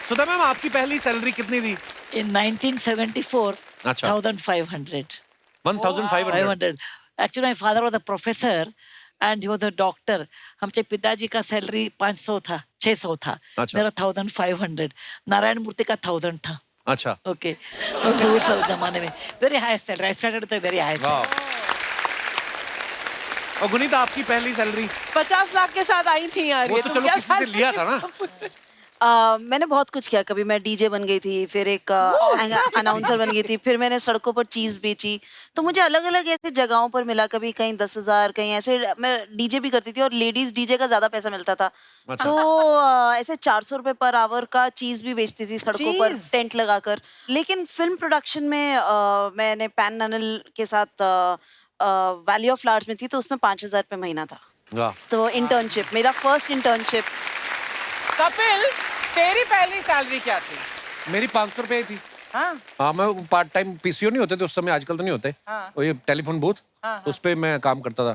Sudha ma'am आपकी पहली सैलरी कितनी थी? In 1974, अच्छा। 1,500. 1,500। Actually, my father was a professor and he was a doctor. हमचे पिताजी का सैलरी 500 था, 600 था। अच्छा। मेरा 1,500। नारायण मूर्ति का 1,000 था। अच्छा। ओके। तो उस जमाने में very high salary, I started तो वेरी हाई। वाह। और गुनीत आपकी पहली सैलरी? 50 लाख के साथ आई थी यार। वो ये तो तुम चलो क्या किसी से लिया था ना। मैंने बहुत कुछ किया। कभी मैं डीजे बन गई थी, फिर एक अनाउंसर बन गई थी, फिर मैंने सड़कों पर चीज बेची। तो मुझे अलग अलग ऐसे जगहों पर मिला, कभी कहीं 10,000, कहीं ऐसे। मैं डीजे भी करती थी और लेडीज डीजे का ज्यादा पैसा मिलता था। अच्छा। तो ऐसे 400 रुपए पर आवर का चीज भी बेचती थी सड़कों पर चीज़? टेंट लगाकर। लेकिन फिल्म प्रोडक्शन में मैंने पैन अनिल के साथ वैली ऑफ फ्लावर्स में थी, तो उसमें 5,000 रुपये महीना था। वाह। तो इंटर्नशिप, मेरा फर्स्ट इंटर्नशिप। कपिल तेरी पहली सैलरी क्या थी? मेरी 500 रुपए थी। हाँ मैं पार्ट टाइम पीसीओ नहीं होते थे उस समय, आजकल तो नहीं होते। वो ये टेलीफोन बूथ, उस पे मैं काम करता था।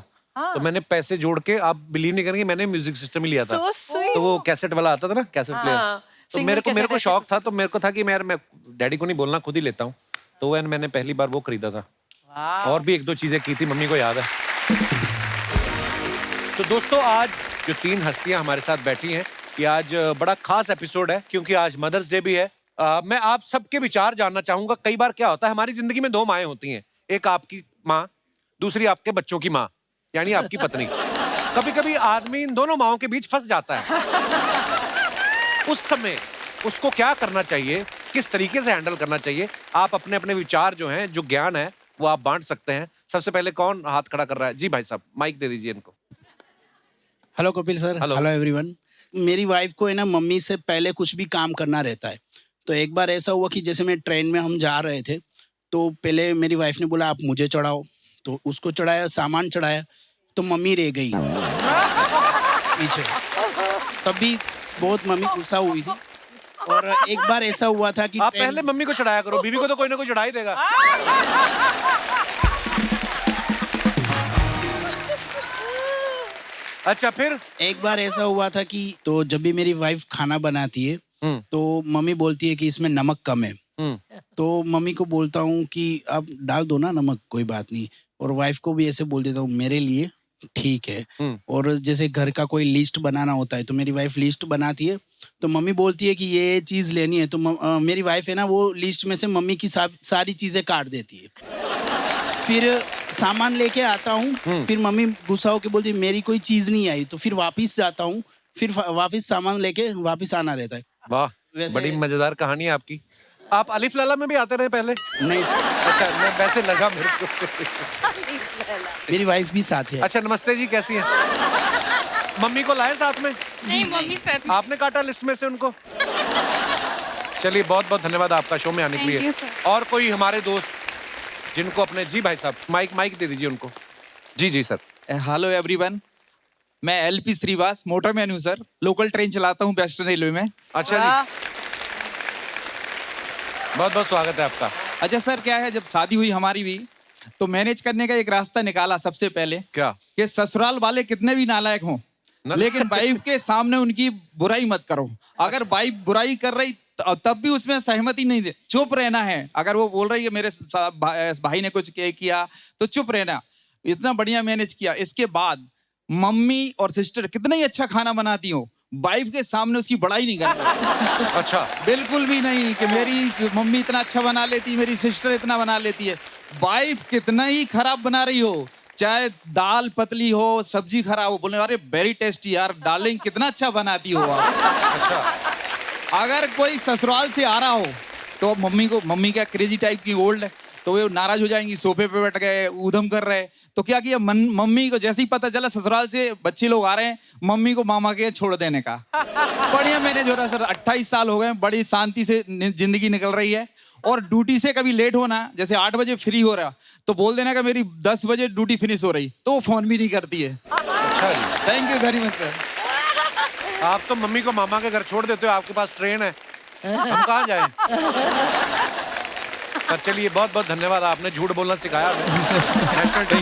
तो मैंने पैसे जोड़ के, आप बिलीव नहीं करेंगे, मैंने म्यूजिक सिस्टम ही लिया था। So sweet. तो वो कैसेट वाला आता था ना, कैसेट प्लेयर। तो Single मेरे को cassette शौक था, तो मेरे को था कि मैं डैडी को नहीं बोलना, खुद ही लेता हूँ। तो वो मैंने पहली बार वो खरीदा था। और भी 1-2 चीजें की थी, मम्मी को याद है। तो दोस्तों, आज जो 3 हस्तियां हमारे साथ बैठी हैं, ये आज बड़ा खास एपिसोड है क्योंकि आज मदर्स डे भी है। मैं आप सबके विचार जानना चाहूंगा। कई बार क्या होता है, हमारी जिंदगी में 2 माएं होती हैं, एक आपकी माँ, दूसरी आपके बच्चों की माँ, यानी आपकी पत्नी। कभी कभी आदमी इन दोनों माओं के बीच फंस जाता है। उस समय उसको क्या करना चाहिए, किस तरीके से हैंडल करना चाहिए? आप अपने अपने विचार जो हैं, जो ज्ञान है, वो आप बांट सकते हैं। सबसे पहले कौन हाथ खड़ा कर रहा है? जी भाई साहब, माइक दे दीजिए इनको। Hello Kapil sir, hello. Hello everyone. मेरी वाइफ को है ना, मम्मी से पहले कुछ भी काम करना रहता है। तो एक बार ऐसा हुआ कि जैसे मैं ट्रेन में हम जा रहे थे, तो पहले मेरी वाइफ ने बोला आप मुझे चढ़ाओ, तो उसको चढ़ाया, सामान चढ़ाया, तो मम्मी रह गई पीछे। तब भी बहुत मम्मी गुस्सा हुई थी। और एक बार ऐसा हुआ था कि आप पहले मम्मी को चढ़ाया करो, बीवी को तो कोई ना कोई चढ़ा ही देगा। अच्छा, फिर एक बार ऐसा हुआ था कि तो जब भी मेरी वाइफ खाना बनाती है तो मम्मी बोलती है कि इसमें नमक कम है। तो मम्मी को बोलता हूँ कि आप डाल दो ना नमक, कोई बात नहीं। और वाइफ को भी ऐसे बोल देता हूँ मेरे लिए ठीक है। और जैसे घर का कोई लिस्ट बनाना होता है तो मेरी वाइफ लिस्ट बनाती है, तो मम्मी बोलती है कि ये चीज़ लेनी है, तो मेरी वाइफ है ना, वो लिस्ट में से मम्मी की सारी चीज़ें काट देती है। फिर सामान लेके आता हूँ, फिर मम्मी गुस्सा होके बोलती है मेरी कोई चीज़ नहीं आई, तो फिर वापस जाता हूँ, फिर वापस सामान लेके वापस आना रहता है। वाह, वैसे- बड़ी मजेदार कहानी है आपकी। आप अलिफ लैला में भी आते रहे पहले? नहीं, अच्छा, मैं वैसे लगा मेरे को। मेरी वाइफ भी साथ है। अच्छा, नमस्ते जी, कैसी हैं? मम्मी को लाए साथ में? नहीं, मम्मी साथ में। आपने काटा लिस्ट में से उनको? चलिए, बहुत बहुत धन्यवाद आपका शो में आने के Thank लिए। you, sir. और कोई हमारे दोस्त जिनको अपने, जी भाई साहब, माइक दे दीजिए उनको। जी जी सर। हेलो एवरीवन, मैं एलपी श्रीवास, मोटरमैन हूँ सर, लोकल ट्रेन चलाता हूँ वेस्टर्न रेलवे में। अच्छा जी, बहुत बहुत स्वागत है आपका। अच्छा सर, क्या है, जब शादी हुई हमारी भी, तो मैनेज करने का एक रास्ता निकाला सबसे पहले, क्या? कि ससुराल वाले कितने भी नालायक हों, लेकिन वाइफ के सामने उनकी बुराई मत करो। अगर वाइफ बुराई कर रही तब भी उसमें सहमति नहीं दे, चुप रहना है। अगर वो बोल रही है मेरे भाई ने कुछ किया तो चुप रहना। इतना बढ़िया मैनेज किया। इसके बाद मम्मी और सिस्टर कितना ही अच्छा खाना बनाती हो, वाइफ के सामने उसकी बड़ाई नहीं करना। अच्छा, बिल्कुल भी नहीं कि मेरी मम्मी इतना अच्छा बना लेती, मेरी सिस्टर इतना बना लेती है। वाइफ कितना ही खराब बना रही हो, चाहे दाल पतली हो, सब्जी खराब हो, बोले अरे वेरी टेस्टी यार डार्लिंग, कितना अच्छा बनाती हो आप। अच्छा। अगर कोई ससुराल से आ रहा हो तो मम्मी क्या क्रेजी टाइप की ओल्ड है, तो वो नाराज हो जाएंगी, सोफे पे बैठ गए ऊधम कर रहे। तो क्या किया, मम्मी को जैसे ही पता चला ससुराल से बच्चे लोग आ रहे हैं, मम्मी को मामा के छोड़ देने का। बढ़िया मैनेज हो रहा है सर, 28 साल हो गए, बड़ी शांति से जिंदगी निकल रही है। और ड्यूटी से कभी लेट होना, जैसे 8 बजे फ्री हो रहा तो बोल देना कि मेरी 10 बजे ड्यूटी फिनिश हो रही, तो वो फोन भी नहीं करती है। अच्छा जी, thank you very much sir. आप तो मम्मी को मामा के घर छोड़ देते हो, आपके पास ट्रेन है, हम कहाँ जाएं? पर चलिए, बहुत बहुत धन्यवाद, आपने झूठ बोलना सिखाया हमें। National day.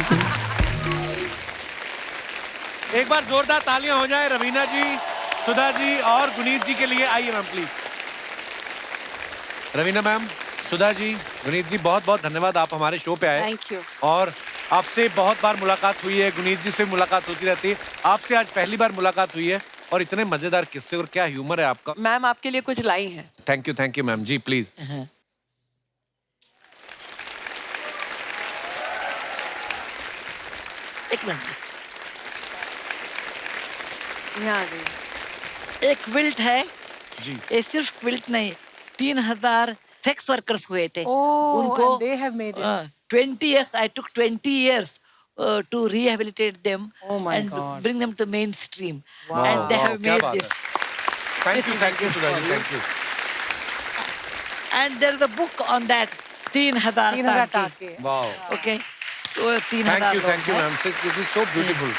एक बार जोरदार तालियां हो जाए रवीना जी, सुधा जी और गुनीत जी के लिए। आइए ma'am please. Raveena ma'am, Sudha ji, Guneet जी, बहुत बहुत धन्यवाद, आप हमारे शो पे आए। Thank you. और आपसे बहुत बार मुलाकात हुई है, गुनीत जी से मुलाकात होती रहती है, आपसे आज पहली बार मुलाकात हुई है। और इतने मजेदार किस्से और क्या ह्यूमर है आपका। मैम आपके लिए कुछ लाई हैं। Thank you ma'am ji, please. एक मिनट, यहाँ आ जाइए। एक क्विल्ट है जी। ये, सिर्फ क्विल्ट नहीं, 3000 सेक्स वर्कर्स हुए थे। Oh, उनको and they have made it. 20 years, I took 20 years to rehabilitate them Oh my and God. bring them to mainstream. Wow, And they wow, have क्या made बात this. Thank you Sudha ji, thank you. And there is a book on that, 3000 3,000 टाके। टाके। Wow, Okay, तो 3000 thank you ma'am, it is so beautiful.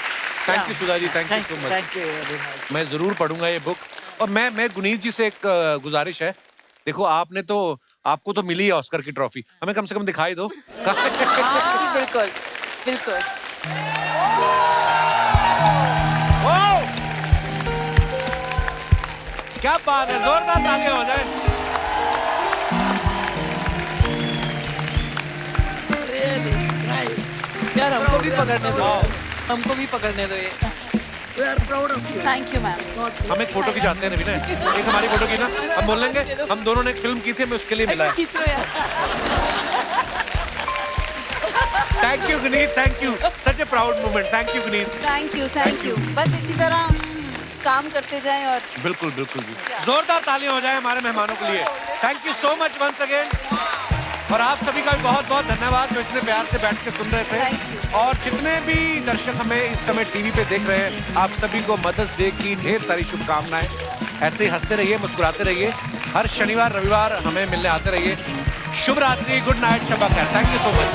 Thank you Sudha ji, thank you so much. Thank you very much. मैं जरूर पढ़ूंगा ये book. और मैं गुनीत जी से एक गुजारिश है, देखो आपको तो मिली है ऑस्कर की ट्रॉफी, हमें कम से कम दिखाई दो। हाँ, बिल्कुल बिल्कुल। क्या बात है, जोरदार तालियां हो जाए। Really? यार हमको भी पकड़ने दो, हमको भी पकड़ने दो ये। We are proud of you. Thank you ma'am. हम एक फोटो खिंचाते हैं विनय, एक हमारी फोटो की ना, हम बोल लेंगे हम दोनों ने एक फिल्म की थी, हमें उसके लिए मिला है। खींच लो यार। Thank you Guneet, thank you, such A proud moment, thank you Guneet. Thank you. बस इसी तरह काम करते जाएं और बिल्कुल बिल्कुल जी, जोरदार तालियां हो जाए हमारे मेहमानों के लिए। Thank you so much once again. और आप सभी का भी बहुत बहुत धन्यवाद जो इतने प्यार से बैठ के सुन रहे थे। और जितने भी दर्शक हमें इस समय टीवी पे देख रहे हैं, आप सभी को मदर्स डे की ढेर सारी शुभकामनाएं। ऐसे ही हंसते रहिए, मुस्कुराते रहिए, हर शनिवार रविवार हमें मिलने आते रहिए। शुभ रात्रि, गुड नाइट, शब खैर। Thank you so much.